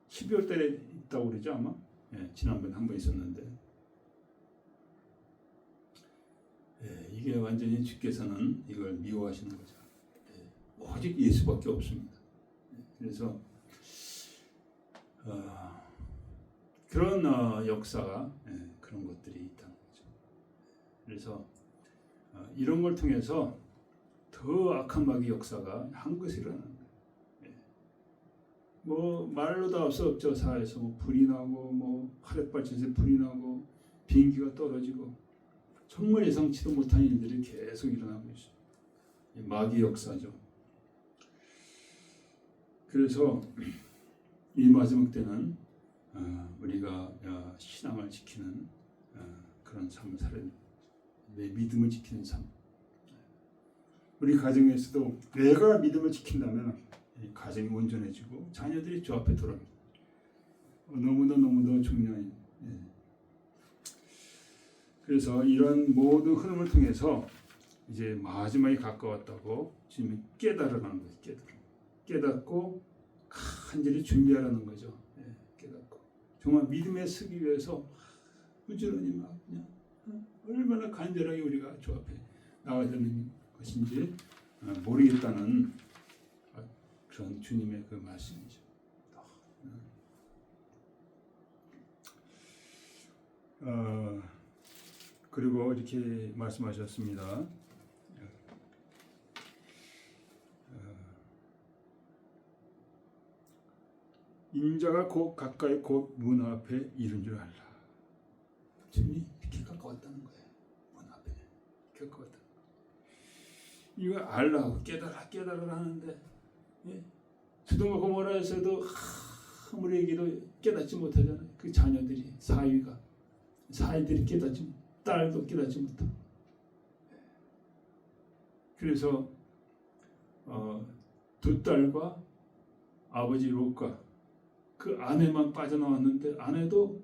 12월 달에 있다고 그러죠 아마. 지난번에 한 번 있었는데 이게 완전히 주께서는 이걸 미워하시는 거죠. 오직 예수밖에 없습니다. 그래서 그런 역사가 그런 것들이 있다는 거죠. 그래서 이런 걸 통해서 더 악한 마귀 역사가 한국에서 일어나는 거예요. 뭐 말로 다 할 수 없죠. 사회에서 뭐 불이 나고 뭐 화력발전소에 불이 나고 비행기가 떨어지고 정말 예상치도 못한 일들이 계속 일어나고 있어요. 마귀 역사죠. 그래서 이 마지막 때는 우리가 신앙을 지키는 그런 삶을 살아야 됩니다. 내 믿음을 지키는 삶. 우리 가정에서도 내가 믿음을 지킨다면 가정이 온전해지고 자녀들이 주 앞에 돌아옵니다. 너무도 중요한. 그래서 이런 모든 흐름을 통해서 이제 마지막이 가까웠다고 지금 깨달으라는 거예요. 깨닫고 간절히 준비하라는 거죠. 깨닫고 정말 믿음에 서기 위해서 부지런히 막 그냥 얼마나 간절하게 우리가 주 앞에 나와야 되는 것인지 모르겠다는 그런 주님의 그 말씀이죠. 그리고 이렇게 말씀하셨습니다. 인자가 곧 가까이 곧 문 앞에 이른 줄 알라. 주님이 이렇게 가까웠다는 거예요. 문 앞에 이렇게 가까웠다는 거예요. 이거 알라고 깨달아 하는데 수동과 고모라에서도 아무리 얘기도 깨닫지 못하잖아요. 그 자녀들이 사위들이 깨닫지, 딸도 깨닫지 못하고. 그래서 두 딸과 아버지 롯과 그 아내만 빠져나왔는데 아내도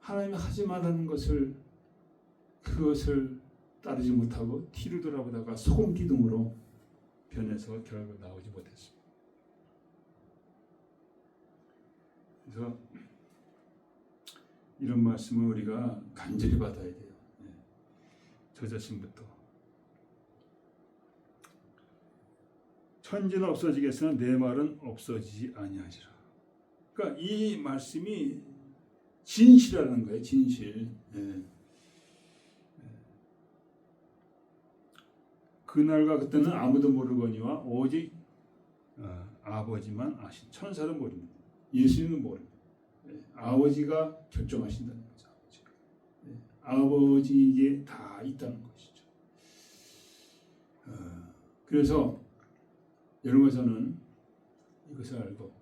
하나님이 하지 말라는 그것을 따르지 못하고 뒤로 돌아보다가 소금 기둥으로 변해서 결국 나오지 못했습니다. 그래서 이런 말씀을 우리가 간절히 받아야 돼요. 저 자신부터. 천지는 없어지겠으나 내 말은 없어지지 아니하리라. 그러니까 이 말씀이 진실이라는 거예요. 진실. 그날과 그때는 아무도 모르거니와 오직 아버지만 아신. 천사는 모릅니다. 예수님은 모릅니다. 아버지가 결정하신다는 거죠. 아버지에게 다 있다는 것이죠. 그래서 여러분께서는 이것을 알고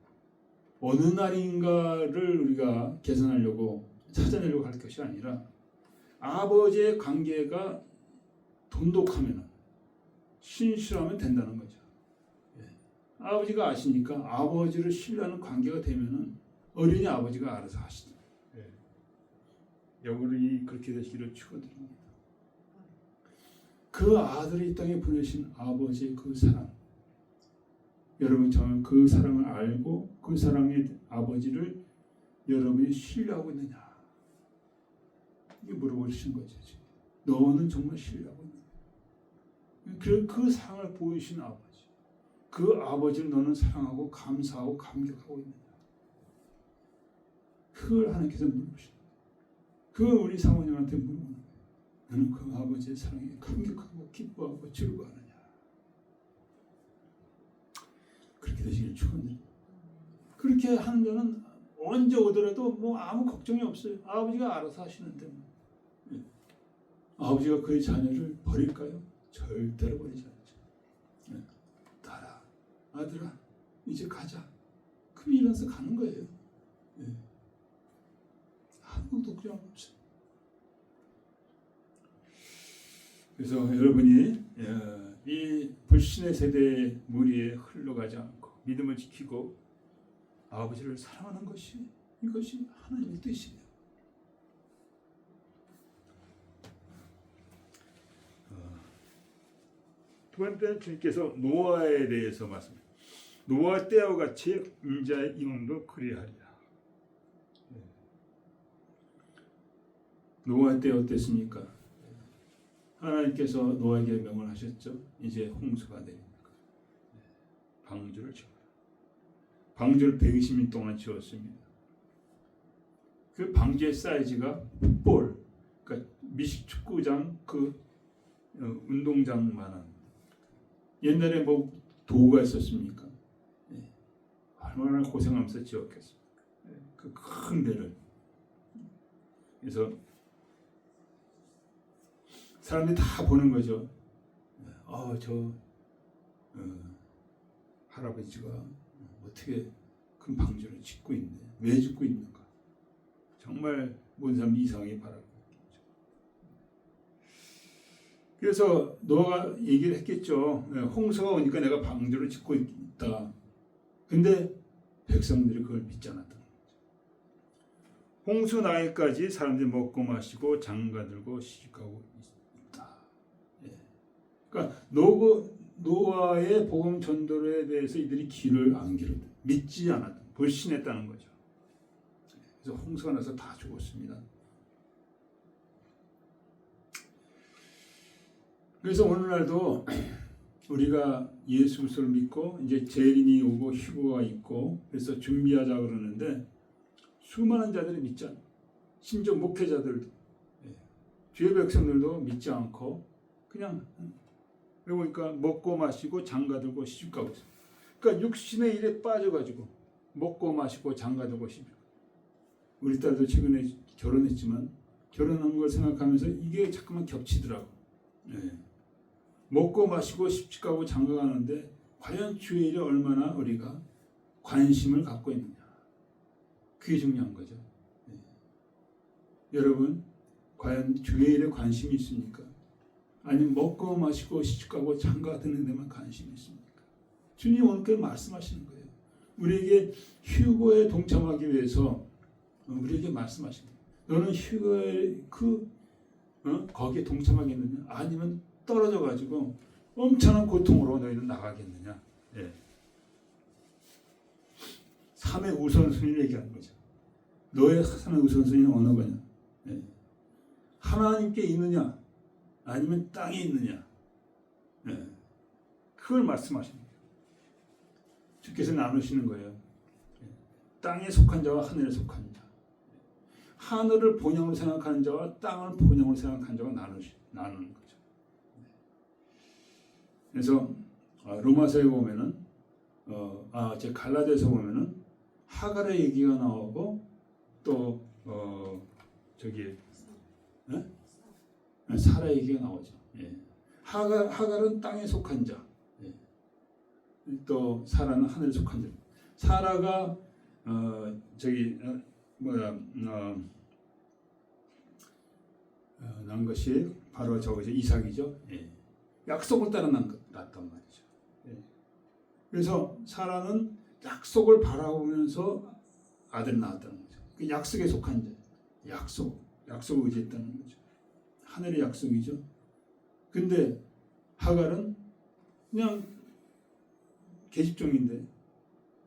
어느 날인가를 우리가 개선하려고 찾아내려고 할 것이 아니라 아버지의 관계가 돈독하면 신실하면 된다는 거죠. 아버지가 아시니까 아버지를 신뢰하는 관계가 되면은 어린이 아버지가 알아서 하시죠. 여러분이 그렇게 되시기를 축원드립니다. 그 아들을 이 땅에 보내신 아버지의 그 사랑, 여러분 저는 그 사랑을 알고 그 사랑의 아버지를 여러분이 신뢰하고 있느냐? 이게 물어보신 거죠. 너는 정말 신뢰하고 있느냐? 그 사랑을 보이신 아버지, 그 아버지를 너는 사랑하고 감사하고 감격하고 있느냐? 그걸 하나님께서 물으십니다. 그걸 우리 사모님한테 물어보는 거예요. 너는 그 아버지의 사랑에 감격하고 기뻐하고 즐거워하느냐? 그렇게 되시길 축원드립니다. 그렇게 하는 자는 언제 오더라도 뭐 아무 걱정이 없어요. 아버지가 알아서 하시는데 아버지가 그의 자녀를 버릴까요? 절대로 버리지 않죠. 딸아, 아들아, 이제 가자. 그럼 일어나서 가는 거예요. 아무 걱정 없어요. 그래서 여러분이 이 불신의 세대의 무리에 흘러가지 않고 믿음을 지키고 아버지를 사랑하는 것이 이것이 하나님의 뜻이에요. 두 번째는 주님께서 노아에 대해서 말씀합니다. 노아 때와 같이 인자의 임함도 그리하리라. 노아 때 어땠습니까? 하나님께서 노아에게 명을 하셨죠. 이제 홍수가 내립니다. 방주를 지어라. 방주를 120일 동안 지었습니다. 그 방주의 사이즈가 풋볼, 그러니까 미식축구장 그 운동장만한. 옛날에 뭐 도구가 있었습니까? 얼마나 고생하면서 지었겠습니까? 그 큰 데를. 그래서 사람들이 다 보는 거죠. 할아버지가 어떻게 큰 방주를 짓고 있네. 왜 짓고 있는가. 정말 모든 사람이 이상하게 바라고. 그래서 노아가 얘기를 했겠죠. 홍수가 오니까 내가 방주를 짓고 있다. 근데 백성들이 그걸 믿지 않았던 거죠. 홍수 나기까지 사람들이 먹고 마시고 장가들고 시집가고 있다. 그러니까 노아의 복음 전도에 대해서 이들이 귀를 안 기울였다. 믿지 않았다. 불신했다는 거죠. 그래서 홍수가 나서 다 죽었습니다. 그래서 오늘날도 우리가 예수 그리스도를 믿고 이제 재림이 오고 휴거가 있고 그래서 준비하자 그러는데 수많은 자들이 믿지 않아요. 심지어 목회자들도 주의 백성들도 믿지 않고 그냥 그러니까 먹고 마시고 장가들고 시집가고 있어요. 그러니까 육신의 일에 빠져가지고 먹고 마시고 장가들고 시집가고. 우리 딸도 최근에 결혼했지만 결혼한 걸 생각하면서 이게 자꾸만 겹치더라고. 먹고 마시고 시집가고 장가가는데 과연 주의 일에 얼마나 우리가 관심을 갖고 있느냐. 그게 중요한 거죠. 여러분 과연 주의 일에 관심이 있습니까? 아니면 먹고 마시고 시집가고 장가 드는 데만 관심이 있습니까? 주님 오늘 말씀하시는 거예요. 우리에게 휴거에 동참하기 위해서 우리에게 말씀하시는 거예요. 너는 휴거에 거기에 동참하겠느냐? 아니면 떨어져 가지고 엄청난 고통으로 너희는 나가겠느냐? 예. 삶의 우선순위를 얘기하는 거죠. 너의 삶의 우선순위는 어느 거냐? 예. 하나님께 있느냐? 아니면 땅에 있느냐? 예. 그걸 말씀하시는 거예요. 주께서 나누시는 거예요. 예. 땅에 속한 자와 하늘에 속한 자. 하늘을 본향으로 생각하는 자와 땅을 본향으로 생각하는 자가 나누는 거죠. 그래서 로마서에 보면은 제 갈라디아서 보면은 하갈의 얘기가 나오고 또 사라 얘기가 나오죠. 예. 하갈은 땅에 속한 자, 예. 또 사라는 하늘에 속한 자. 사라가 난 것이 바로 저거죠. 이삭이죠. 예. 약속을 따라 났단 말이죠. 예. 그래서 사라는 약속을 바라보면서 아들을 낳았다는 거죠. 그 약속에 속한 자, 약속을 의지했다는 거죠. 하늘의 약속이죠. 근데 하갈은 그냥 계집종인데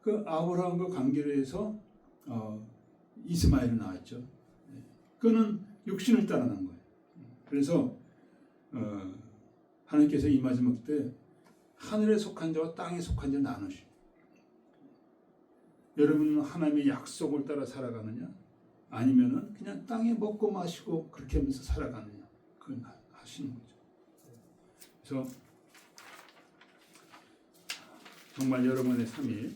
그 아브라함과 관계를 해서 이스마엘을 낳았죠. 그는 육신을 따라 난 거예요. 그래서 하나님께서 이 마지막 때 하늘에 속한 자와 땅에 속한 자 나누시. 여러분은 하나님의 약속을 따라 살아가느냐? 아니면은 그냥 땅에 먹고 마시고 그렇게 하면서 살아가느냐? 그걸 하시는 거죠. 그래서 정말 여러분의 삶이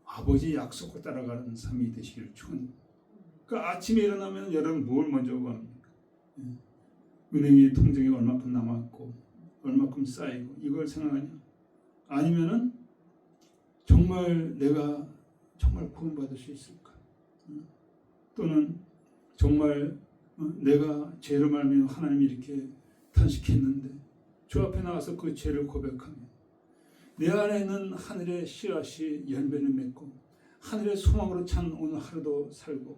아버지 약속을 따라가는 삶이 되시기를 축원합니다. 그 아침에 일어나면 여러분 뭘 먼저 구합니까? 은행의 통장에 얼마큼 남았고 얼마큼 쌓이고 이걸 생각하냐? 아니면은 정말 내가 정말 구원받을 수 있을까? 또는 정말 내가 죄를 말미암아 하나님이 이렇게 탄식했는데 주 앞에 나와서 그 죄를 고백하며 내 안에 있는 하늘의 씨앗이 열매를 맺고 하늘의 소망으로 찬 오늘 하루도 살고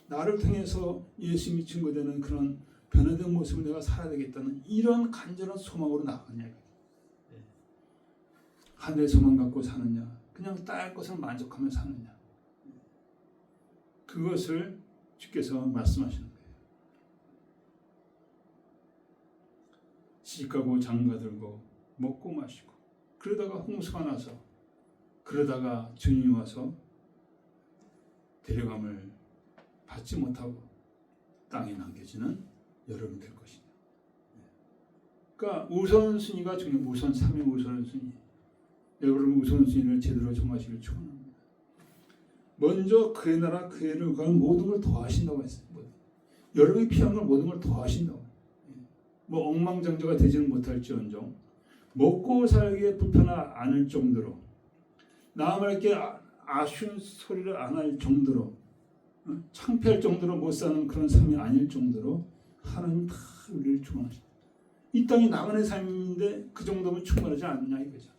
나를 통해서 예수 믿힌 거 되는 그런 변화된 모습을 내가 살아야 되겠다는 이런 간절한 소망으로 나가냐. 하늘의 소망 갖고 사느냐 그냥 딸 것을 만족하며 사느냐. 그것을 주께서 말씀하시는 거예요. 시집가고 장가들고 먹고 마시고 그러다가 홍수가 나서 그러다가 주님이 와서 데려감을 받지 못하고 땅에 남겨지는 여러분이 될 것이냐. 그러니까 우선순위가 중요해요. 우선 3위 우선순위. 여러분 우선순위를 제대로 정하시길 축원합니다. 먼저 그의 나라 그의 의를 모든 걸 더하신다고 했어요. 여러분이 필요한 걸 모든 걸 더하신다고. 뭐 엉망장자가 되지는 못할지언정 먹고 살기에 불편하지 않을 정도로 남에게 아쉬운 소리를 안 할 정도로 창피할 정도로 못 사는 그런 삶이 아닐 정도로 하나님 다 우리를 충만하십니다. 이 땅이 나만의 삶인데 그 정도면 충만하지 않느냐 이거죠.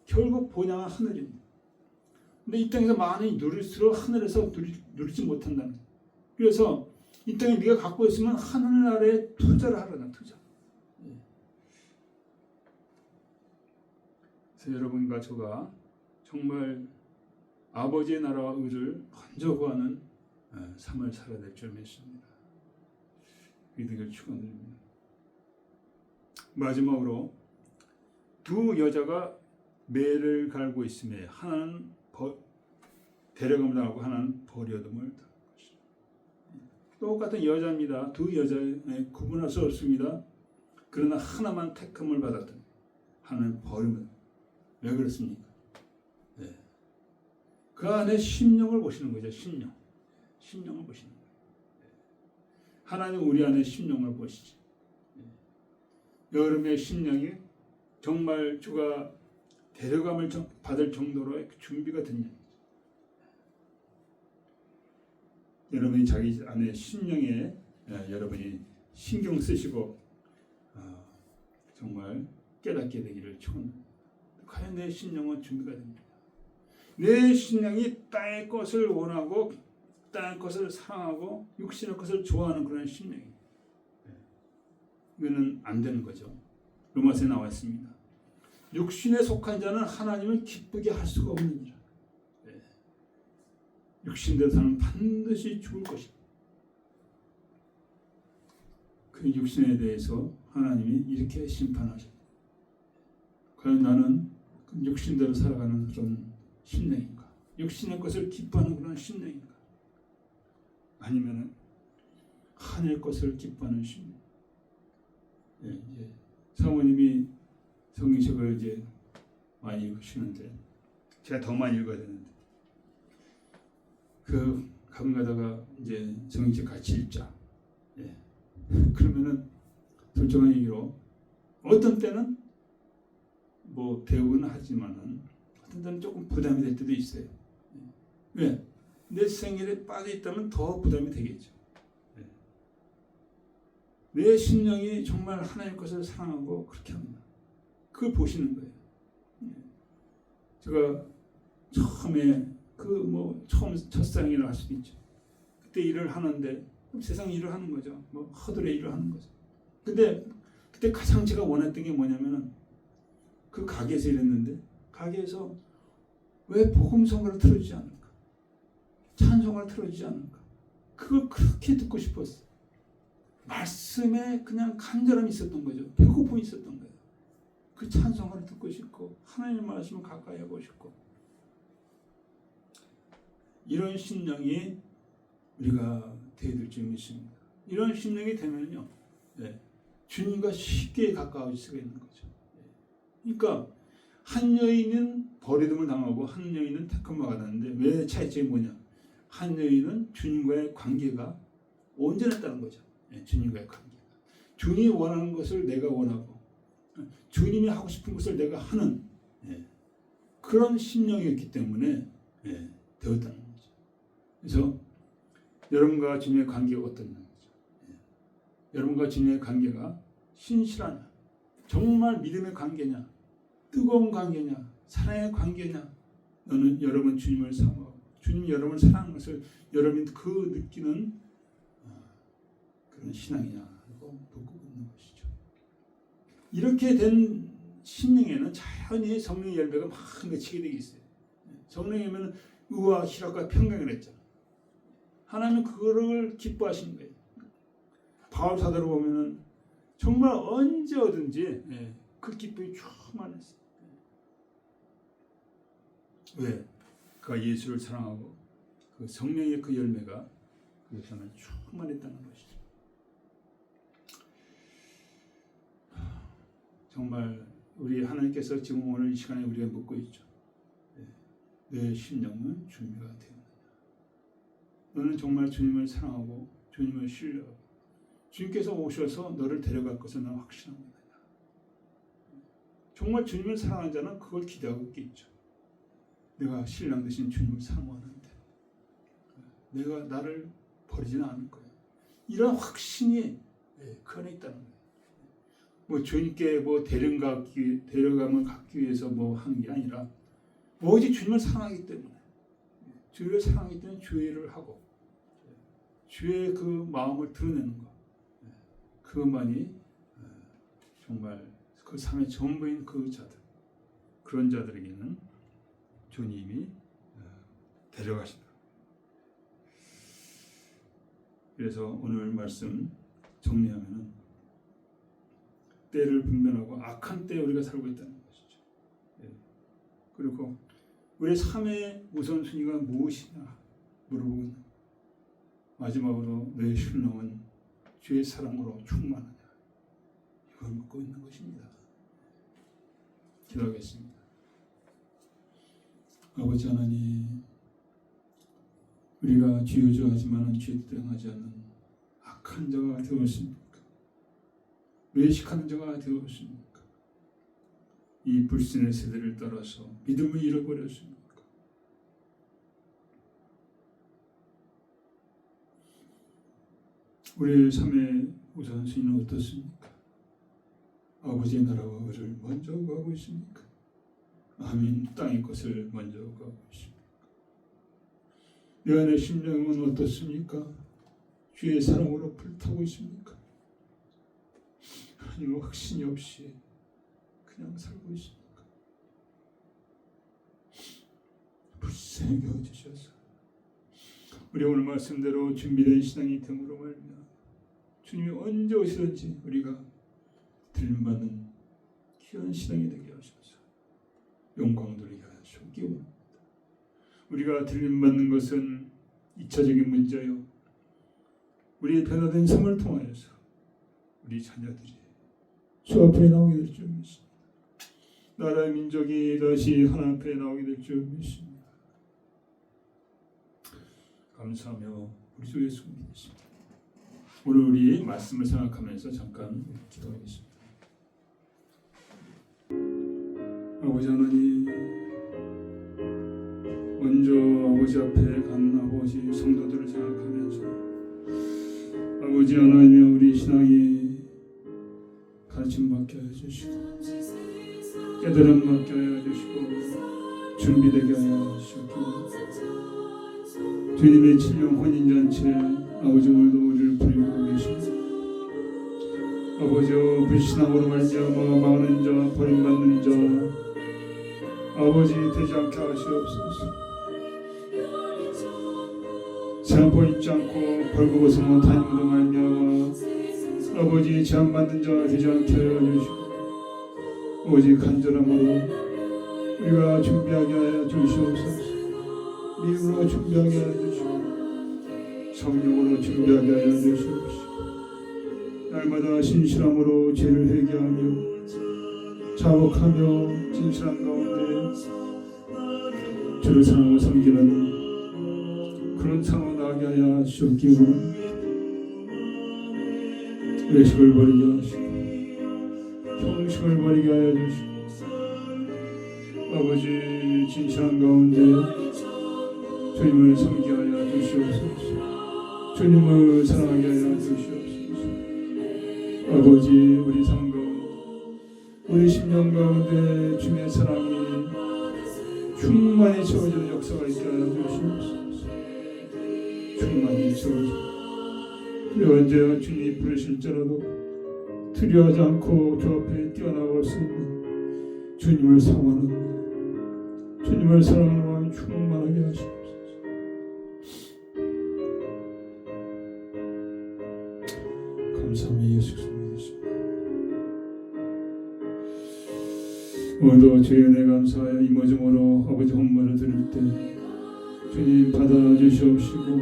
결국 본향은 하늘입니다. 근데 이 땅에서 많이 누릴수록 하늘에서 누리지 못한다는 거예요. 그래서 이 땅에 네가 갖고 있으면 하늘 아래에 투자를 하라는 투자. 그래서 여러분과 저가 정말 아버지의 나라와 의를 먼저 구하는 삶을 살아야 될 줄 믿습니다. 믿음을 축원드립니다. 마지막으로 두 여자가 매를 갈고 있음에 하나는 데려감을 당하고 하나는 버려둠을 당할 것이다. 똑같은 여자입니다. 두 여자에 구분할 수 없습니다. 그러나 하나만 택함을 받았더니 하나는 버림을. 왜 그렇습니까? 네. 그 안에 심령을 보시는 거죠. 심령을 보시는 거예요. 하나님 우리 안에 심령을 보시지. 여러분의 심령이 정말 주가 데려감을 받을 정도로 준비가 됐냐. 여러분이 자기 안에 심령에 여러분이 신경 쓰시고 정말 깨닫게 되기를 축원합니다. 과연 내 심령은 준비가 됩니다. 내 심령이 땅의 것을 원하고 땅의 것을 사랑하고 육신의 것을 좋아하는 그런 심령이에요. 이거는 안 되는 거죠. 로마서에 나와 있습니다. 육신에 속한 자는 하나님을 기쁘게 할 수가 없느니라. 육신대로 사는 반드시 죽을 것이다. 그 육신에 대해서 하나님이 이렇게 심판하십니다. 과연 나는 육신대로 살아가는 그런 심령인가? 육신의 것을 기뻐하는 그런 심령인가? 아니면은 하늘의 것을 기뻐하는 심령? 이제 사모님이 성경책을 이제 많이 읽으시는데 제가 더 많이 읽어야 되는데 그 가끔 가다가 이제 성경책 같이 읽자. 그러면은 솔직한 얘기로 어떤 때는 뭐 배우는 하지만은 어떤 때는 조금 부담이 될 때도 있어요. 왜? 내 생일에 빠져 있다면 더 부담이 되겠죠. 내 심령이 정말 하나님의 것을 사랑하고 그렇게 합니다. 그걸 보시는 거예요. 제가 처음에 처음 첫사랑이라 할 수도 있죠. 그때 일을 하는데 세상 일을 하는 거죠. 뭐 허들의 일을 하는 거죠. 근데 그때 가장 제가 원했던 게 뭐냐면은 그 가게에서 일했는데 가게에서 왜 복음성가를 틀어주지 않을까? 찬송가를 틀어주지 않을까? 그걸 그렇게 듣고 싶었어요. 말씀에 그냥 간절함이 있었던 거죠. 배고픔이 있었던 거예요. 그 찬송가를 듣고 싶고 하나님의 말씀을 가까이 하고 싶고 이런 심령이 우리가 되어야 될 줄 믿습니다. 이런 심령이 되면요, 주님과 쉽게 가까워질 수가 있는 거죠. 그러니까 한 여인은 버리됨을 당하고 한 여인은 택함을 받았는데 왜 차이점이 뭐냐? 한 여인은 주님과의 관계가 온전했다는 거죠. 주님과의 관계가. 주님이 원하는 것을 내가 원하고 주님이 하고 싶은 것을 내가 하는 그런 심령이었기 때문에 되었다는 거죠. 그래서 여러분과 주님의 관계가 어떠냐는 거죠. 여러분과 주님의 관계가 신실하냐, 정말 믿음의 관계냐, 뜨거운 관계냐, 사랑의 관계냐, 너는 여러분 주님을 사모하고 주님이 여러분을 사랑하는 것을 여러분이 그 느끼는 그런 신앙이냐 하고 묻고 있는 것이죠. 이렇게 된 심령에는 자연히 성령의 열매가 막 맺히게 되어 있어요. 성령의 열매는 의와 희락과 평강을 했잖아. 하나님은 그거를 기뻐하시는 거예요. 바울 사도를 보면은 정말 언제 어든지 그 기쁨이 충만했어요. 왜? 그가 예수를 사랑하고 그 성령의 그 열매가 그에서는 충만했다는 것이죠. 정말 우리 하나님께서 지금 오늘 이 시간에 우리가 묻고 있죠. 내 심령은 준비가 되었느냐? 너는 정말 주님을 사랑하고 주님을 신뢰하고 주님께서 오셔서 너를 데려갈 것을 나는 확신합니다. 정말 주님을 사랑하는 자는 그걸 기대하고 있겠죠. 내가 신랑 되신 주님을 사모하는데 내가 나를 버리지는 않을 거야. 이런 확신이 그 안에 있다는 거예요. 뭐 주님께 데려감을 갖기 위해서 뭐 하는 게 아니라 오직 주님을 사랑하기 때문에 주를 사랑하기 때문에 주의를 하고 주의 그 마음을 드러내는 것 그것만이 정말 그 삶의 전부인 그 자들 그런 자들에게는 주님이 데려가신다. 그래서 오늘 말씀 정리하면은 때를 분별하고 악한 때에 우리가 살고 있다는 것이죠. 그리고 우리의 삶의 우선순위가 무엇이냐 물어보고 마지막으로 내 신령은 주의 사랑으로 충만하냐 이걸 묻고 있는 것입니다. 기도하겠습니다. 아버지 하나님, 우리가 죄여주하지만 죄 떠나지 않는 악한 자가 되었습니까? 외식하는 자가 되었습니까? 이 불신의 세대를 따라서 믿음을 잃어버렸습니까? 우리의 삶의 우선순위는 어떻습니까? 아버지의 나라와 의를 먼저 구하고 있습니까? 아멘. 땅의 것을 먼저 구하고 있습니까? 내 안의 심령은 어떻습니까? 주의 사랑으로 불타고 있습니까? 아니면 확신이 없이 그냥 살고 있습니까? 불쌍히 여겨주셔서 우리 오늘 말씀대로 준비된 신앙이 됨으로 말미암아 주님이 언제 오시든지 우리가 들림받는 귀한 신앙이 되게 하셔서 영광 돌리게 하시기 원합니다. 우리가 들림받는 것은 2차적인 문제요. 우리의 변화된 삶을 통하여서 우리 자녀들이 주 앞에 나오게 될 줄 믿습니다. 나라의 민족이 다시 하나님 앞에 나오게 될 줄 믿습니다. 감사하며 우리 주 예수 믿습니다. 오늘 우리 말씀을 생각하면서 잠깐 기도하겠습니다. 아버지 하나님, 먼저 아버지 앞에 간 아버지 성도들을 생각하면서 아버지 하나님의 우리 신앙이 가르침 받게 해주시고 깨달음 받게 해주시고 준비되게 하여 주시고 주님의 7년 혼인잔치에 아버지 오늘도 우리를 부리고 계십니다. 아버지여 불신앙으로 말미암아 망하는 자 버림받는 자 아버지 되지 않게 하시옵소서. 세안포 입지 않고 벌거벗은 다님으로 말미암아 아버지 제한받는 자 되지 않게 하여 주시고 오직 간절함으로 우리가 준비하게 하여 주시옵소서. 믿음으로 준비하게 하여 주시고 성령으로 준비하게 하여 주시옵소서. 날마다 신실함으로 죄를 회개하며 자복하며 진실한 가운데 주를 사랑하고 섬기는 그런 상황 나게 하여 주옵기 원합니다. 외식을 버리게 하시고 형식을 버리게 하여 주시고 아버지 진실한 가운데 주님을 섬기게 하여 주시옵소서. 주님을 사랑하게 하여 주시옵소서. 아버지 우리 삶 가운데 우리 심령 가운데 주님의 사랑이 충만히 채워지는 역사가 있게 하여 주시옵소서. 충만히 채워지고 우리 언제 주님이 부르실지라도 두려워하지 않고 주 앞에 뛰어나갈 수 있는 주님을 사랑하는 주님을 사랑하는 마음이 충만하게 하시옵소서. 감사합니다. 예수 그리스도 믿으십니다. 오늘도 주의 은혜 감사하여 이모저모로 아버지 헌물을 드릴 때 주님 받아주시옵시고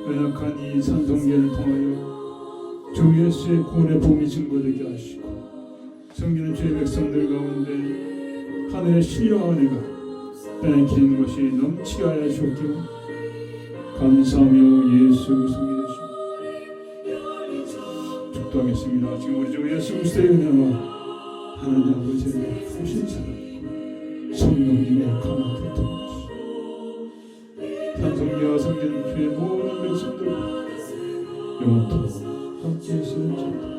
연약한 이 산성계를 통하여 주 예수의 구원의 복음이 증거되게 하시고 섬기는 주의 백성들 가운데 하늘의 신령한 은혜가 빼앗기는 것이 넘치게 하여 주옵기로 감사하며 예수 그리스도 믿으십니다. 축도하겠습니다. 지금 우리 주 예수 그리스도의 은혜와 하나님 아버지의 크신 사랑 성령님의 강하게 통하시고 찬송기와 섬기는 주의 모든 백성들 영원토록 함께하시는 자